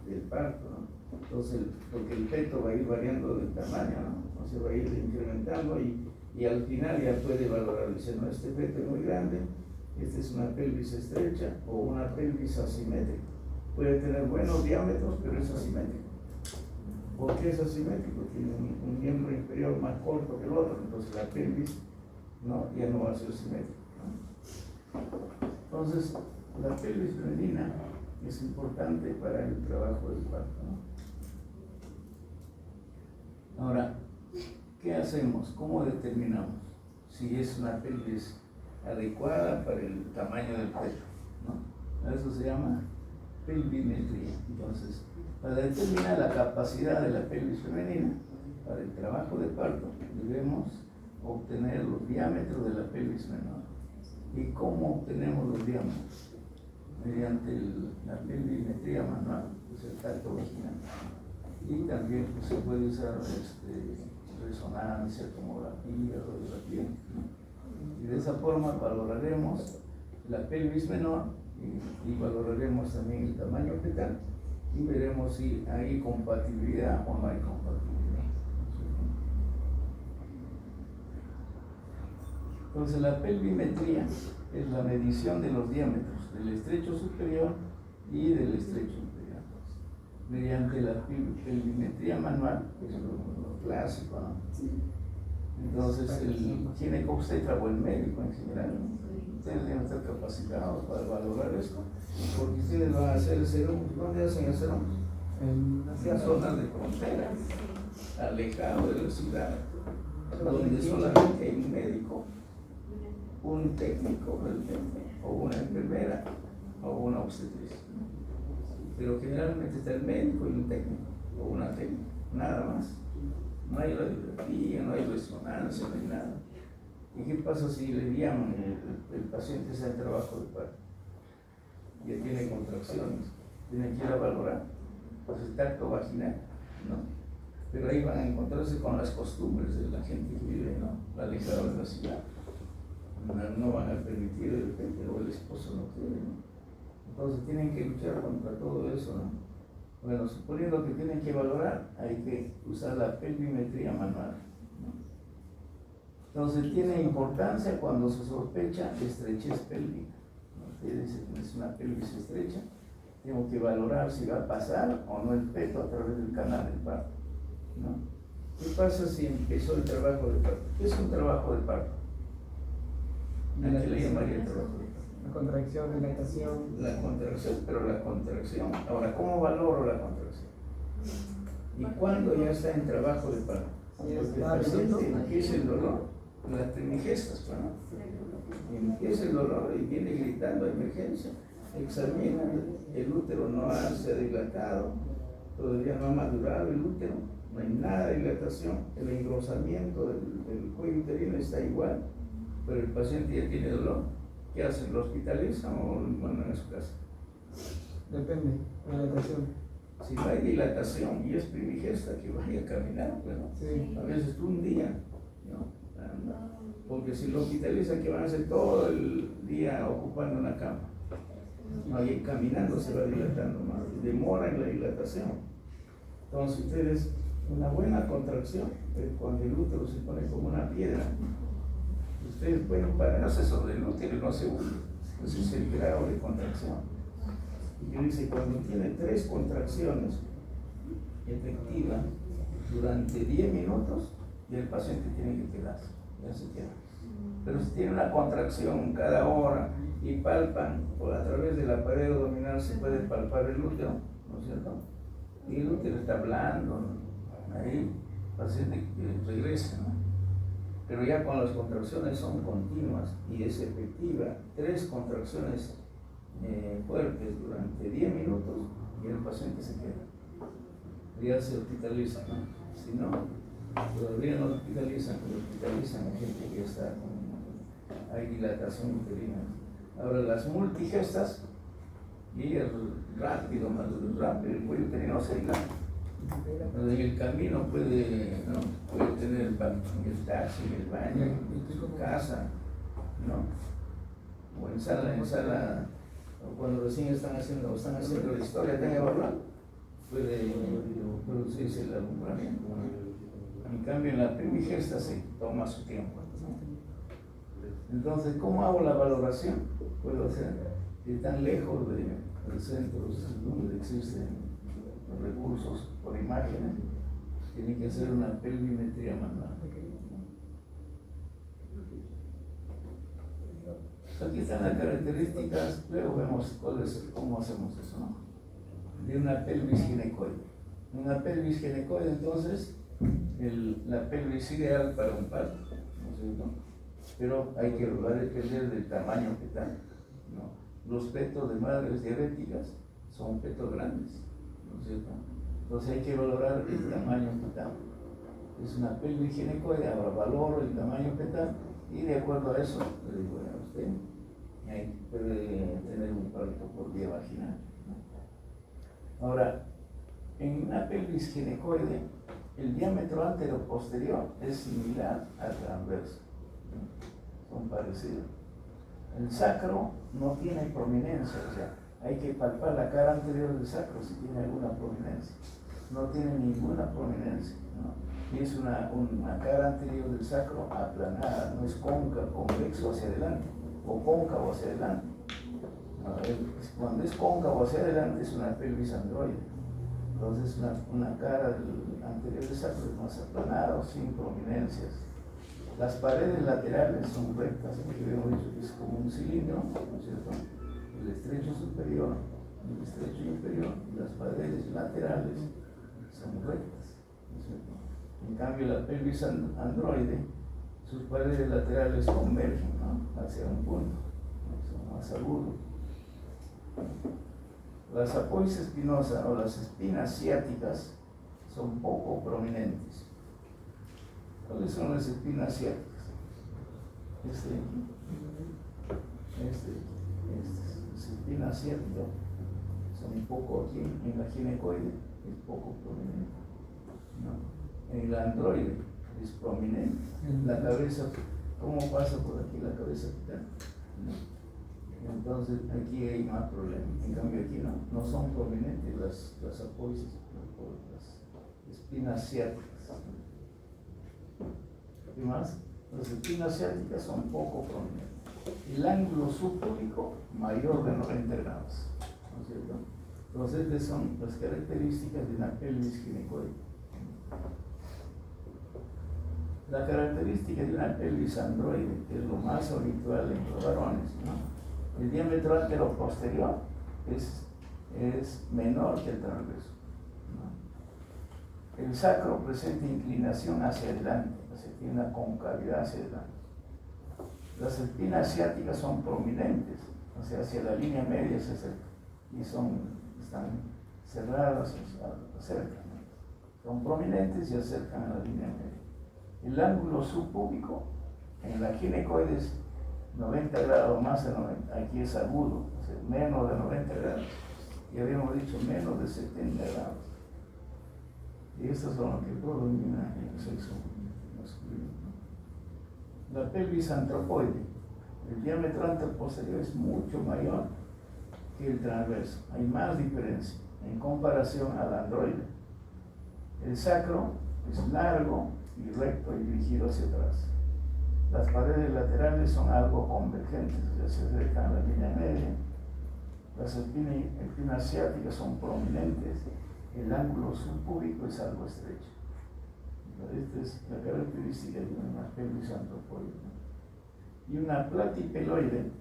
del parto, ¿no? Entonces, porque el feto va a ir variando de tamaño, ¿no? Entonces va a ir incrementando y al final ya puede valorar, dice, no, este feto es muy grande, esta es una pelvis estrecha o una pelvis asimétrica. Puede tener buenos diámetros, pero es asimétrico. ¿Por qué es asimétrico? Tiene un miembro inferior más corto que el otro, entonces la pelvis no, ya no va a ser simétrica, ¿no? Entonces, la pelvis femenina es importante para el trabajo del parto, ¿no? Ahora, ¿qué hacemos? ¿Cómo determinamos si es una pelvis adecuada para el tamaño del feto, ¿no? Eso se llama pelvimetría. Entonces, para determinar la capacidad de la pelvis femenina para el trabajo de parto, debemos obtener los diámetros de la pelvis menor. ¿Y cómo obtenemos los diámetros? Mediante la pelvimetría manual, pues el tacto vaginal. Y también pues, se puede usar resonancia, tomografía, radiografía, ¿no? Y de esa forma valoraremos la pelvis menor y valoraremos también el tamaño fetal y veremos si hay compatibilidad o no hay compatibilidad. Entonces la pelvimetría es la medición de los diámetros del estrecho superior y del estrecho inferior, mediante la pelvimetría manual, que es lo clásico, ¿no? Entonces el ginecobstetra o el médico en general, ustedes deben estar capacitados para valorar esto, porque ustedes van a hacer el serum. ¿Dónde hacen el serum? En las zonas de frontera, alejado de la ciudad, donde solamente hay un médico, un técnico o una enfermera o una obstetricia. Pero generalmente está el médico y un técnico o una técnica, nada más. No hay radiografía, no hay resonancia, no hay nada. ¿Y qué pasa si le llaman el paciente está en trabajo de parto? Ya tiene contracciones, tiene que ir a valorar, pues el tacto vaginal, ¿no? Pero ahí van a encontrarse con las costumbres de la gente que vive, ¿no? Alejado de la ciudad. No van a permitir el feto o el esposo no quiere, ¿no? Entonces tienen que luchar contra todo eso, ¿no? Bueno, suponiendo que tienen que valorar, hay que usar la pelvimetría manual, ¿no? Entonces tiene importancia cuando se sospecha estrechez pélvica, ¿no? Usted dice que es una pelvis estrecha, tengo que valorar si va a pasar o no el feto a través del canal del parto, ¿no? ¿Qué pasa si empezó el trabajo de parto? ¿Qué es un trabajo de parto? ¿A qué le llamaría el trabajo de parto? La contracción, dilatación. La contracción, pero la contracción. Ahora, ¿cómo valoro la contracción? ¿Y cuándo ya está en trabajo de parto? Porque el paciente empieza el dolor, las primigestas, ¿no? Empieza el dolor y viene gritando emergencia. Examina, el útero no se ha dilatado, todavía no ha madurado el útero, no hay nada de dilatación, el engrosamiento del cuello uterino está igual, pero el paciente ya tiene dolor. ¿Qué hacen? ¿Lo hospitalizan o lo mandan a su casa? Depende, dilatación. Si no hay dilatación y es primigesta, que vaya a caminar, bueno, Sí. a veces un día, ¿no? Porque si lo hospitalizan, que van a hacer todo el día ocupando una cama. No, y caminando se va dilatando más, demora en la dilatación. Entonces ustedes, una buena contracción, cuando el útero se pone como una piedra, ustedes pueden pararse sobre el útero y no se hunde. Ese es el grado de contracción. Y yo dice, cuando tiene 3 contracciones efectivas durante 10 minutos, y el paciente tiene que quedarse, ya se queda. Pero si tiene una contracción cada hora y palpan, o a través de la pared abdominal se puede palpar el útero, ¿no es cierto? Y el útero está blando, ¿no? Ahí el paciente regresa, ¿no? Pero ya cuando las contracciones son continuas y es efectiva, 3 contracciones fuertes durante 10 minutos y el paciente se queda. Ya se hospitaliza, ¿no? Si no, todavía no lo hospitalizan, pero hospitalizan a gente que está con hay dilatación uterina. Ahora las multigestas, y es rápido, más rápido, el cuello uterino se dilata. En el camino puede, ¿no? Puede tener el taxi, el baño, su casa, ¿no? O en sala, o cuando recién están haciendo la historia, están evaluando, puede producirse el alumbramiento. En cambio, en la primigesta se toma su tiempo. Entonces, ¿cómo hago la valoración? Puedo hacer que tan lejos del centro donde existen los recursos por imágenes, tiene que hacer una pelvimetría manual. Aquí están las características, luego vemos cómo hacemos eso, ¿no? De una pelvis ginecoide. Una pelvis ginecoide, entonces, la pelvis ideal para un parto, ¿no es cierto? Pero hay que depender del tamaño fetal, ¿no? Los petos de madres diabéticas son petos grandes, ¿no es cierto? Entonces hay que valorar el tamaño fetal. Es una pelvis ginecoide, ahora valoro el tamaño fetal y de acuerdo a eso le digo a usted, ahí puede tener un parto por vía vaginal, ¿no? Ahora, en una pelvis ginecoide, el diámetro antero-posterior es similar al transverso, ¿no? Son parecidos. El sacro no tiene prominencia, o sea, hay que palpar la cara anterior del sacro si tiene alguna prominencia. No tiene ninguna prominencia, ¿no? Y es una cara anterior del sacro aplanada, no es cóncavo, convexo hacia adelante o cóncavo hacia adelante. Cuando es cóncavo hacia adelante es una pelvis androide. Entonces una cara anterior del sacro es más aplanada o sin prominencias. Las paredes laterales son rectas, porque hemos dicho que es como un cilindro, ¿no es cierto? El estrecho superior, el estrecho inferior, y las paredes laterales son rectas, ¿no es cierto? En cambio, la pelvis androide, sus paredes laterales convergen, ¿no? Hacia un punto, ¿no? Son más agudos. Las apois espinosa o las espinas ciáticas son poco prominentes. ¿Cuáles son las espinas ciáticas? Las espinas ciáticas son un poco aquí en la ginecoide, es poco prominente, ¿no? En la androide es prominente. La cabeza, ¿cómo pasa por aquí la cabeza fetal? ¿No? Entonces aquí hay más problemas. En cambio aquí no son prominentes las apois, las espinas ciáticas. ¿Qué más? Las espinas ciáticas son poco prominentes. El ángulo subpúbico mayor de 90 grados, ¿no es cierto? Entonces, estas son las características de una pelvis ginecoide. La característica de una pelvis androide, que es lo más habitual en los varones, ¿no? El diámetro antero-posterior es menor que el transverso, ¿no? El sacro presenta inclinación hacia adelante, o sea, tiene una concavidad hacia adelante. Las espinas ciáticas son prominentes, o sea, hacia la línea media se acercan y están cerradas, se acercan, ¿no? Son prominentes y se acercan a la línea media. El ángulo subpúbico en la ginecoide es 90 grados más de 90, aquí es agudo, o sea, menos de 90 grados. Y habíamos dicho menos de 70 grados. Y estos son los que predominan en el sexo masculino, ¿no? La pelvis antropoide, el diámetro anteroposterior es mucho mayor que el transverso, hay más diferencia en comparación al androide. El sacro es largo y recto y dirigido hacia atrás. Las paredes laterales son algo convergentes, o sea, se acercan a la línea media. Las espinas ciáticas son prominentes, el ángulo subpúbico es algo estrecho. Esta es la característica de una pelvis antropoide, ¿no? Y una platipeloide,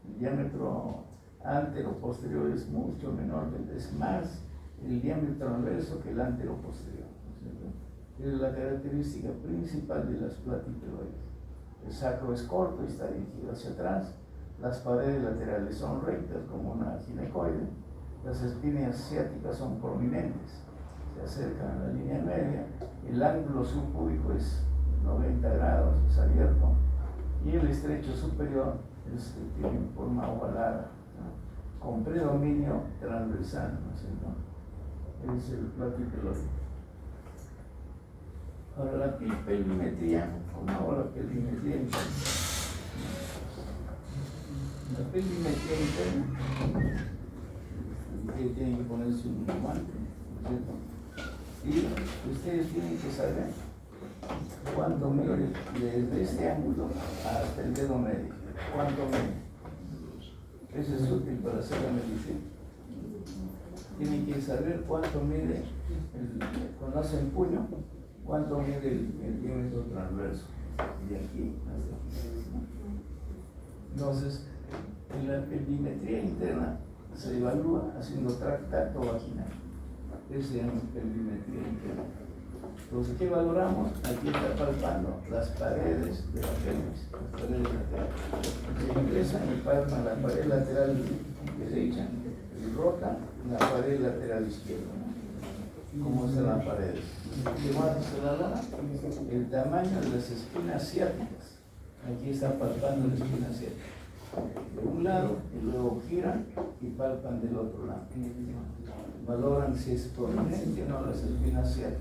el diámetro antero-posterior es mucho menor, es más el diámetro transverso que el antero-posterior, ¿no? Es la característica principal de las platipeloides. El sacro es corto y está dirigido hacia atrás. Las paredes laterales son rectas como una ginecoide. Las espinas ciáticas son prominentes, se acercan a la línea media. El ángulo subpúbico es 90 grados, es abierto. Y el estrecho superior tiene forma ovalada, ¿no? Con predominio transversal, ¿no es cierto? es el platípelóide. Ahora la pelvimetría, ¿cómo hago la pelvimetría interna? La pelvimetría interna, que tienen que ponerse un guante, ¿no es cierto? Y ustedes tienen que saber cuánto mide desde este ángulo hasta el dedo medio. ¿Cuánto mide? Eso es útil para hacer la medicina. Tienen que saber cuánto mide, cuando hacen puño, cuánto mide el diámetro transverso. De aquí hasta aquí. Entonces, en la pelvimetría interna se evalúa haciendo tacto vaginal. Ese se llama pelvimetría interna. Entonces, ¿qué valoramos? Aquí está palpando las paredes de la pelvis, las paredes laterales. Se ingresan y palpan la pared lateral derecha y rotan la pared lateral izquierda. ¿No? ¿Cómo están las paredes? ¿Qué más se valora? El tamaño de las espinas ciáticas. Aquí está palpando la espina ciática de un lado y luego giran y palpan del otro lado. Valoran si es prominente o no las espinas ciáticas.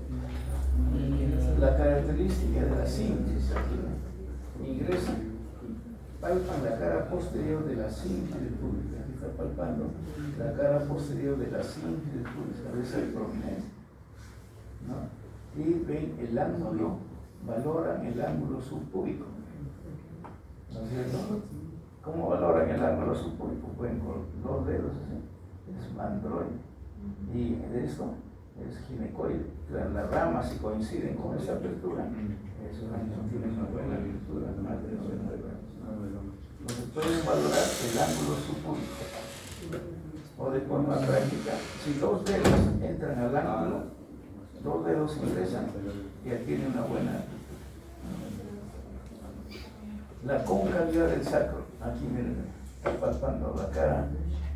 La característica de la síntesis aquí, ingresan, palpan la cara posterior de la síntesis pública. Aquí está palpando la cara posterior de la síntesis pública, a veces prominente, ¿no? Y ven el ángulo, valoran el ángulo subpúbico, ¿no es cierto? ¿Cómo valoran el ángulo subpúbico? Pueden con dos dedos, ¿sí? Es mandroide, y de esto es ginecoide. Las ramas, si coinciden con esa apertura, es tienen una buena apertura, más de 90 grados. Entonces pueden valorar el ángulo subpúbico. O de forma práctica, si dos dedos entran al ángulo, dos dedos ingresan, ya tiene una buena. La concavidad del sacro, aquí miren, está palpando la cara,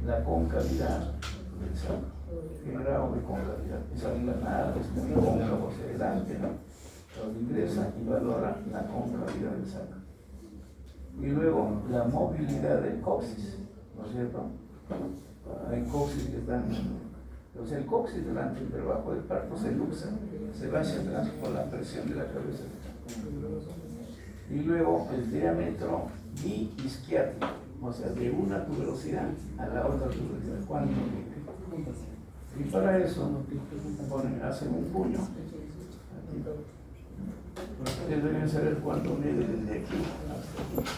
la concavidad del sacro. ¿Qué grado de concavidad? Es aplanada, es muy cóncavo hacia adelante, ¿no? Entonces ingresa y valora la concavidad del sacro. Y luego la movilidad del coxis, ¿no es cierto? Hay coxis que están. Entonces el coxis delante y debajo del parto se luxa, se va hacia atrás por la presión de la cabeza. Y luego el diámetro bi-isquiático, o sea, de una tuberosidad a la otra tuberosidad. ¿Cuánto mide? Y para eso hacen un puño. Aquí. Ustedes deben saber cuánto mide desde aquí hasta aquí.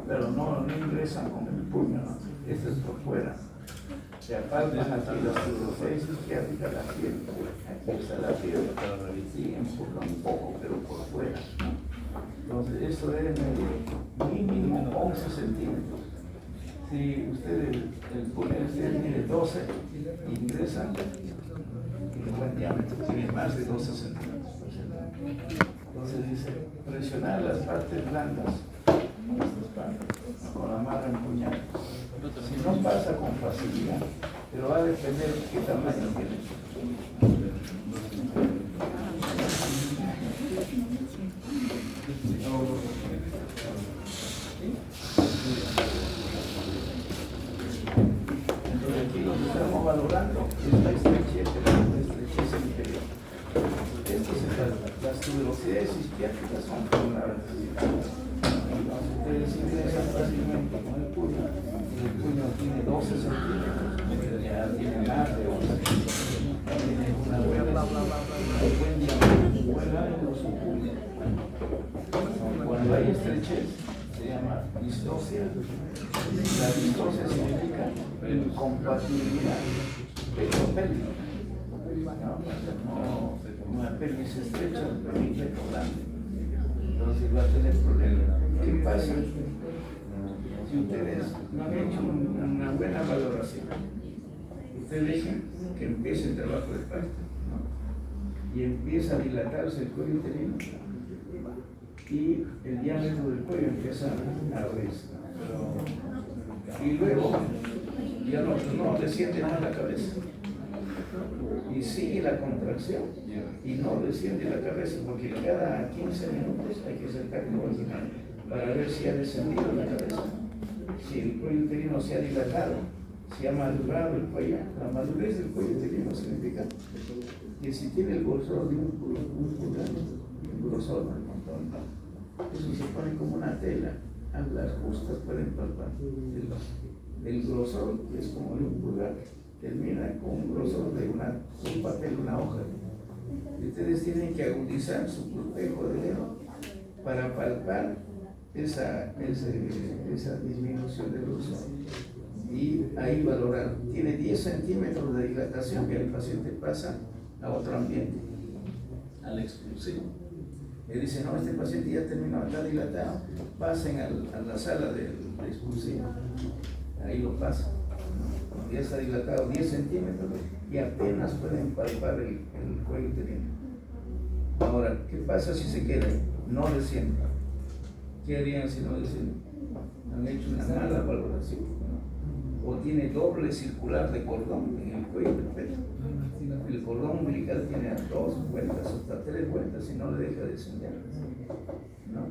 Pero no ingresan con el puño, ¿no? Esto es por fuera. Se apartan aquí las tuberosidades isquiáticas, la piel. Aquí está la piel. Y empujan un poco, pero por fuera, ¿no? Entonces, esto debe medir mínimo 11 centímetros. Si ustedes, el puño de ustedes mide 12, ingresan, y el buen diámetro tiene más de 12 centímetros. Entonces dice, presionar las partes blandas con la mano empuñada. Si no pasa con facilidad, pero va a depender de qué tamaño tiene. Entonces aquí lo que estamos valorando es la estrechez inferior. Las tuberosidades isquiáticas son fundamentales. Ustedes ingresan fácilmente con el puño tiene 12 centímetros, ya tiene más de 11 tiene una buena un buen ángulo subpúbico. Cuando hay estrechez se llama distosia. La distosia significa incompatibilidad pelopélvica. Una pelvis estrecha, un pelvis grande. Entonces va a tener problemas. ¿Qué pasa? Si ustedes no han hecho una buena valoración, ustedes dejan que empiece el trabajo de parto, ¿no? Y empieza a dilatarse el cuello uterino y el diámetro del cuello empieza a abrirse. Y luego ya no desciende más la cabeza. Y sigue la contracción y no desciende la cabeza, porque cada 15 minutos hay que hacer tacto vaginal para ver si ha descendido la cabeza. Si el cuello uterino se ha dilatado, se ha madurado el cuello. La madurez del cuello uterino significa que si tiene el grosor de un pulgar, el grosor del montón, eso se pone como una tela, las justas pueden palpar. El grosor, que es como de un pulgar, termina con un grosor de un papel, una hoja. Y ustedes tienen que agudizar su espejo de dedo para palpar esa disminución del grosor. Y ahí valorar, tiene 10 centímetros de dilatación, que el paciente pasa a otro ambiente, al expulsivo. Le dice, no, este paciente ya terminó, está dilatado, pasen a la sala del expulsivo. Ahí lo pasan. Ya está dilatado 10 centímetros y apenas pueden palpar el cuello uterino. Ahora, ¿qué pasa si se queda ahí? No desciende. ¿Qué harían si no desciende? Han hecho una mala valoración, ¿no? O tiene doble circular de cordón en el cuello del feto. El cordón umbilical tiene 2 vueltas, hasta 3 vueltas y no le deja descender, ¿no?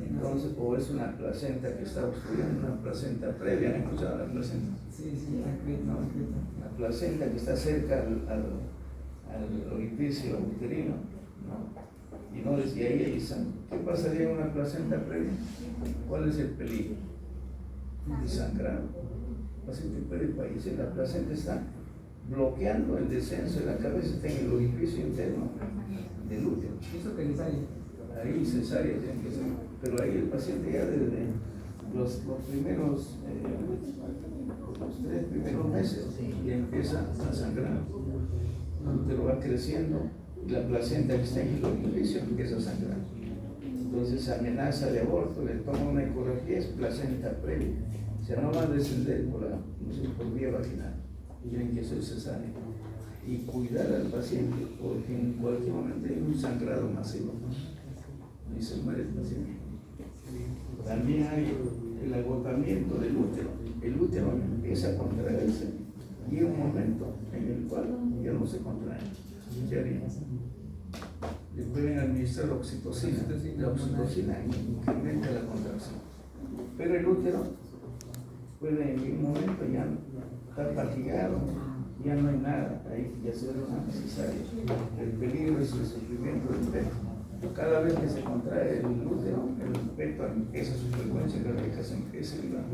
Entonces, o es una placenta que está obstruyendo, una placenta previa. ¿Han escuchado la placenta? Sí, sí, ¿No? La placenta que está cerca al orificio uterino, ¿no? Y no desde ahí sangre. ¿Qué pasaría en una placenta previa? ¿Cuál es el peligro? El sangrado. El paciente puede fallecer. La placenta está bloqueando el descenso de la cabeza, está en el orificio interno del útero. ¿Eso que cesárea? Ahí cesárea tiene que ser, pero ahí el paciente ya desde los primeros, los 3 primeros meses ya empieza a sangrar. El útero va creciendo y la placenta que está en el orificio empieza a sangrar. Entonces amenaza de aborto, le toma una ecografía, es placenta previa. O sea, no va a descender por vía vaginal. Tienen que ser cesárea y cuidar al paciente porque en cualquier momento hay un sangrado masivo y se muere el paciente. También hay el agotamiento del útero. El útero empieza a contraerse y hay un momento en el cual ya no se contrae. ¿Qué harían? Le pueden administrar oxitocina. La oxitocina incrementa la contracción, pero el útero puede en un momento ya estar fatigado, ya no hay nada, hay que hacer una cesárea. El peligro es el sufrimiento del feto. Cada vez que se contrae el útero, el feto empieza su frecuencia cardíaca, se empieza a elevar.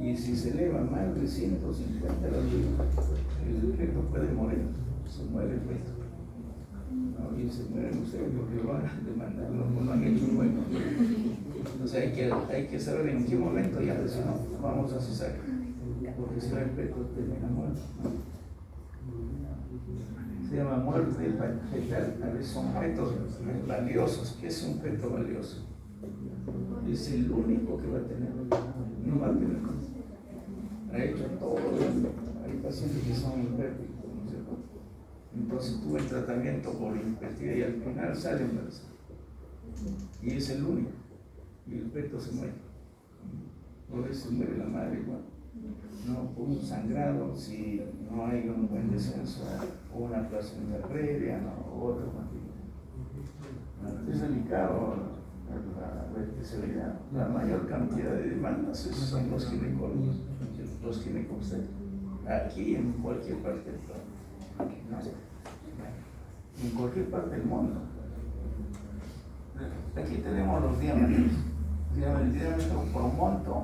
Y si se eleva más de 150 el feto puede morir, se muere el feto. No, y se mueren ustedes porque lo van a demandar, no han hecho un bueno. Entonces hay que saber en qué momento ya decir, no, vamos a cesárea, porque si no el feto termina muerto, ¿no? Se llama muerte fetal. A veces son fetos valiosos. ¿Qué es un feto valioso? Es el único que va a tener, no va a tener más. Ha hecho todo. Hay pacientes que son infértiles, ¿no es cierto? Entonces tuvo el tratamiento por infertilidad y al final sale embarazada. Y es el único. Y el feto se muere. Por eso muere la madre igual. No, por un sangrado, si no hay un buen descenso, o una placenta previa, ¿no? O otro motivo. Es delicado la especialidad. La mayor cantidad de demandas son los ginecólogos, los ginecobstetras. Aquí en cualquier parte del país, ¿no? En cualquier parte del mundo. Aquí tenemos los diámetros. El diámetro promonto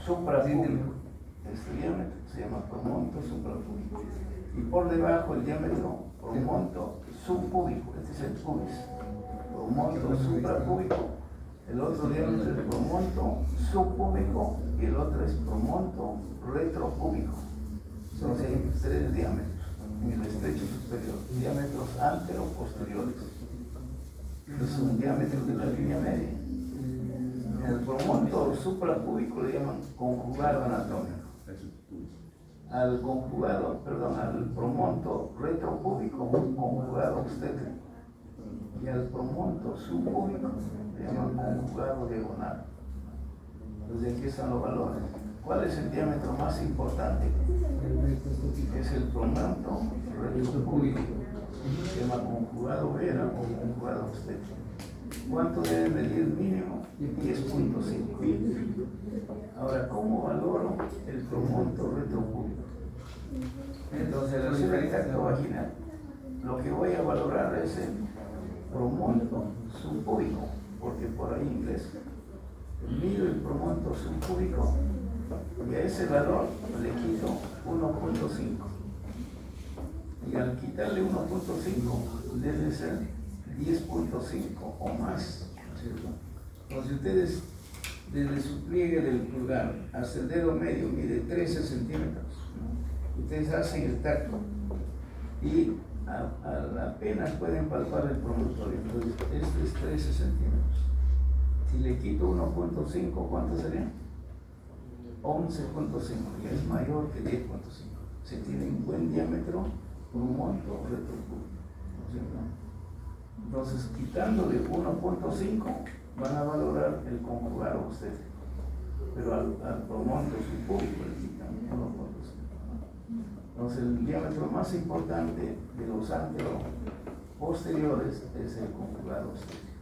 suprapúbico. Este diámetro se llama promonto suprapúbico. Y por debajo el diámetro promonto subpúbico. Este es el pubis. Promonto suprapúbico. El otro diámetro es promonto subpúbico y el otro es promonto retropúbico. Son 3 diámetros en el estrecho superior. Diámetros antero-posteriores. Es un diámetro de la línea media. El promonto suprapúbico le llaman conjugado anatómico. Al promonto retropúbico, conjugado obstétrico. Y al promonto subpúbico le llaman conjugado diagonal. Entonces aquí están los valores. ¿Cuál es el diámetro más importante? Es el promonto retropúbico. Se llama conjugado vera o conjugado obstétrico. ¿Cuánto debe medir mínimo? 10.5. Ahora, ¿cómo valoro el promonto retropúbico? Entonces, la altura del tacto vaginal, lo que voy a valorar es el promonto subpúbico, porque por ahí ingresa. Mido el promonto subpúbico y a ese valor le quito 1.5. Y al quitarle 1.5 debe ser 10.5 o más, ¿cierto? Entonces ustedes desde su pliegue del pulgar hasta el dedo medio mide 13 centímetros, ¿no? Ustedes hacen el tacto y apenas pueden palpar el promontorio. Entonces este es 13 centímetros. Si le quito 1.5, ¿cuánto sería? 11.5, ya es mayor que 10.5. Se tiene un buen diámetro promonto retropúbico, ¿no es cierto? Entonces, quitándole 1.5, van a valorar el conjugar ustedes, pero al promonto subpúbico le quitan 1.5. Entonces, el diámetro más importante de los anteroposteriores es el conjugar ustedes.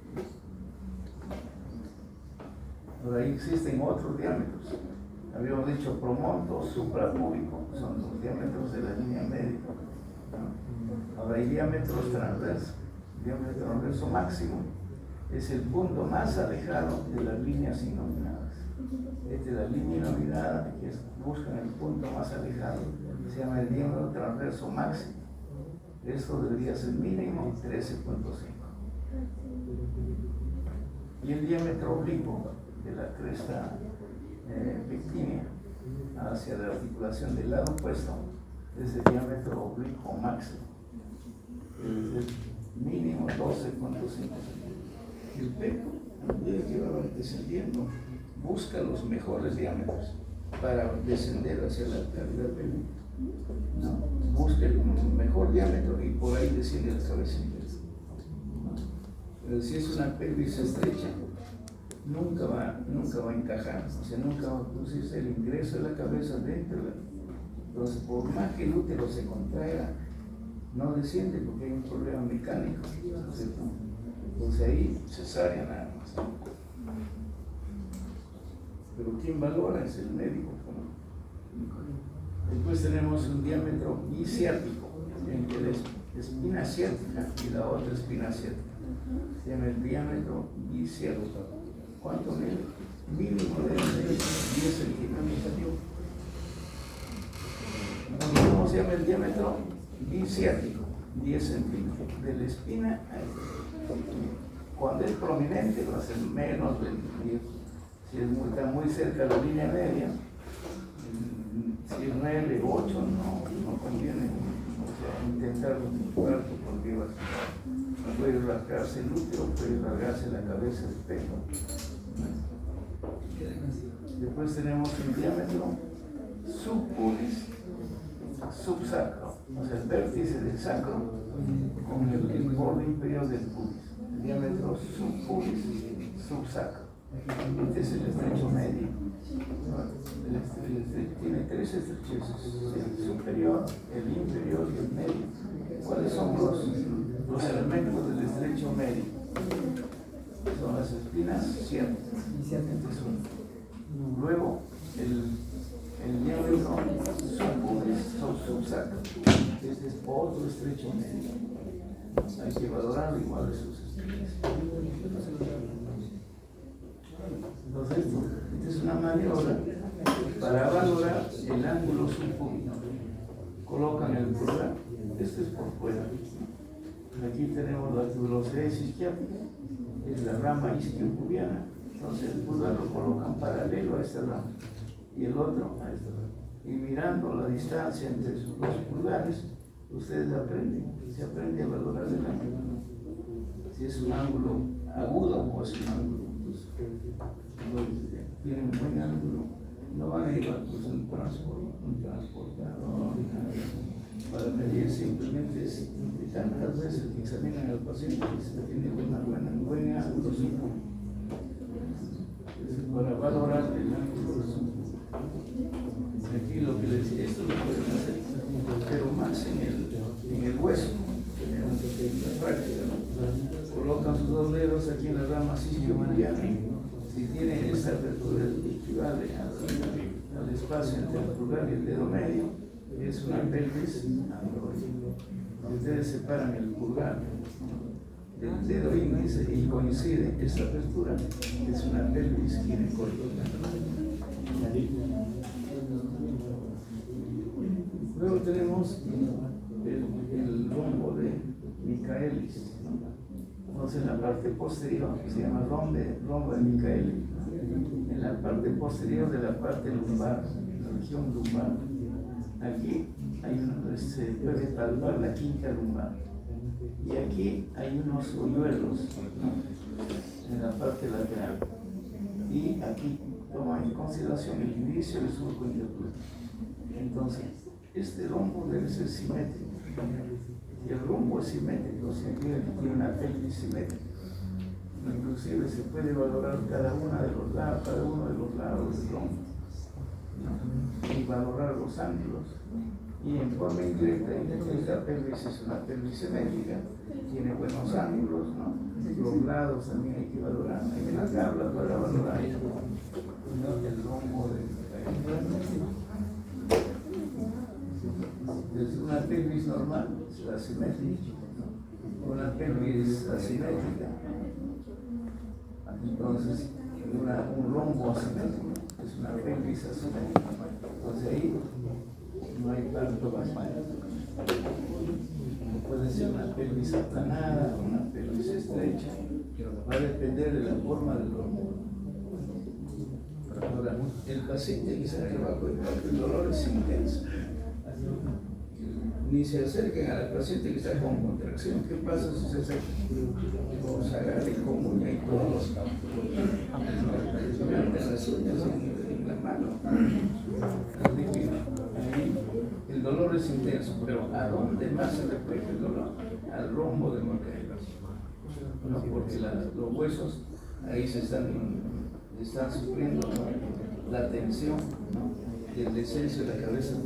Por ahí existen otros diámetros. Habíamos dicho promonto suprapúbico, son los diámetros de la línea media, ¿no? Ahora hay diámetros transversos. El diámetro transverso máximo es el punto más alejado de las líneas inominadas. Esta es la línea inominada, que buscan el punto más alejado, se llama el diámetro transverso máximo. Esto debería ser mínimo 13.5. Y el diámetro oblicuo de la cresta pectínea hacia la articulación del lado opuesto es el diámetro oblicuo máximo, es el mínimo 12.5 centímetros. El pecho, a medida que va descendiendo, busca los mejores diámetros para descender hacia la cavidad pélvica, ¿no? Busca el mejor diámetro y por ahí desciende la cabeza inversa, ¿no? Pero si es una pelvis estrecha, nunca va a encajar, o sea, nunca va a producirse el ingreso de la cabeza dentro. Entonces, por más que el útero se contraiga, no desciende porque hay un problema mecánico, ¿cierto? Entonces ahí cesárea nada más. Pero quien valora es el médico, ¿no? Después tenemos un diámetro biciático, entre la espina ciática y la otra espina ciática. Se llama el diámetro biciático. ¿Cuánto mide? Mínimo de 10 centímetros. ¿Cómo se llama el diámetro? Biciático, 10 centímetros. De la espina a cuando es prominente va a ser menos de 10. Si está muy cerca de la línea media, si es 9, 8, no conviene, o sea, intentar cuarto porque puede rasgarse el útero, puede rasgarse la cabeza del pecho. Después tenemos el diámetro subpubis, subsacro, o sea, el vértice del sacro con el borde inferior del pubis. El diámetro subpubis, subsacro. Este es el estrecho medio. Tiene tres estrecheces: el superior, el inferior y el medio. ¿Cuáles son los elementos del estrecho medio? Son las espinas ciáticas. Luego el diámetro subpubis, subsacro. Este es otro estrecho medio. Hay que valorarlo igual de sus espinas. Entonces, esta es una maniobra para valorar el ángulo subpúbico. Colocan el pulgar, este es por fuera. Aquí tenemos la tuberosidad isquiática, es la rama isquiopubiana. Entonces el pulgar lo colocan paralelo a esta rama y el otro a esta rama. Y mirando la distancia entre sus dos pulgares, ustedes aprenden, se aprende a valorar el ángulo. Si es un ángulo agudo o es un ángulo, pues, tienen un buen ángulo, no van a llevar pues, un transportador para medir, simplemente es de tantas veces que examinan al paciente que se tiene un buen ángulo para valorar el ángulo. Aquí lo que les decía, esto lo pueden hacer, pero más en el hueso, en la práctica, ¿no? Colocan sus dos dedos aquí en la macizo boliviano, si tiene esta apertura equivale al espacio entre el pulgar y el dedo medio, es una pelvis androide. Si ustedes separan el pulgar del dedo índice y coincide esta apertura, es una pelvis ginecológica. Luego tenemos el rombo de Michaelis. Entonces, en la parte posterior se llama rombo de Michaelis. En la parte posterior de la parte lumbar, la región lumbar, aquí se puede palpar la quinta lumbar. Y aquí hay unos hoyuelos, ¿no?, en la parte lateral. Y aquí toma en consideración el inicio del surco interglúteo. Entonces, este rombo debe ser simétrico. Y el rombo es simétrico, significa que tiene una pelvis simétrica. Inclusive se puede valorar cada uno de los lados del rombo, ¿no?, y valorar los ángulos. Y en forma indirecta, esta pelvis es una pelvis simétrica, tiene buenos ángulos, ¿no? Los lados también hay que valorar. Hay una tabla para valorar, ¿no?, el rombo de es una pelvis normal, es la simétrica, ¿no? Una pelvis asimétrica. Entonces, un rombo asimétrico es una pelvis asimétrica. Entonces ahí no hay tanto vacío. Puede ser una pelvis aplanada, una pelvis estrecha, va a depender de la forma del rombo. Ahora, el paciente que se acerca porque el dolor es intenso. Ni se acerquen al paciente que está con contracción. ¿Qué pasa si se acerca? Los agarre con uña y todos los campos. Las uñas en la mano. Ahí el dolor es intenso, pero ¿a dónde más se refleja el dolor? Al rombo de Michaelis. No, porque los huesos ahí se están sufriendo, ¿no?, la tensión, ¿no?, del descenso de la cabeza.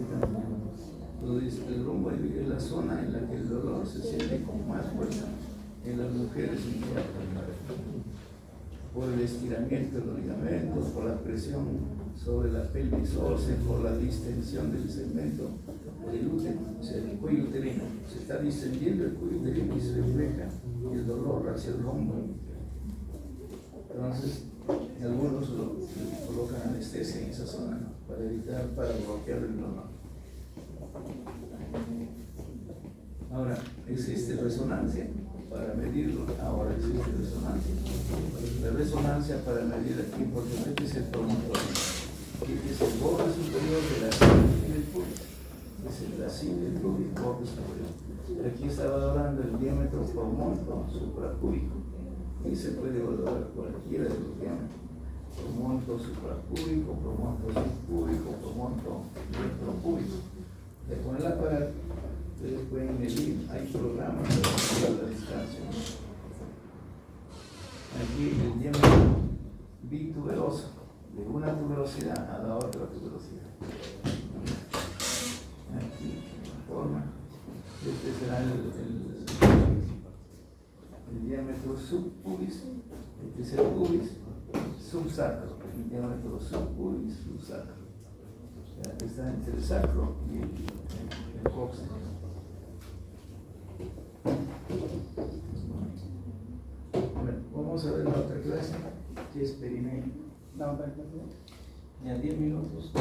Entonces, el rombo es la zona en la que el dolor se siente con más fuerza en las mujeres por el estiramiento de los ligamentos, por la presión sobre la pelvis ósea, por la distensión del segmento del útero, o sea, el cuello uterino. Se está distendiendo el cuello uterino y se refleja el dolor hacia el rombo. Entonces, algunos colocan anestesia en esa zona, ¿no?, para bloquear el dolor. Ahora, ¿existe resonancia para medirlo? Ahora existe resonancia. La resonancia para medir aquí, porque este es el promotor. Este es el borde superior de la cinta del pubis. Es la cinta del pubis, borde superior. Aquí está valorando el diámetro promonto suprapúbico. Y se puede valorar cualquiera de los diámetros. Promonto suprapúbico, promonto subpúbico, promonto retropúbico. Con el aparato ustedes pueden medir, hay programas para medir la distancia. Aquí el diámetro bituberoso, de una tuberosidad a la otra tuberosidad. Aquí, forma, este será el diámetro subpubis, este es el pubis subsacro, el diámetro subpubis subsacro. Está entre el sacro y el coxis. Bueno, vamos a ver la otra clase, que es perineum. La otra clase. Ya 10 minutos.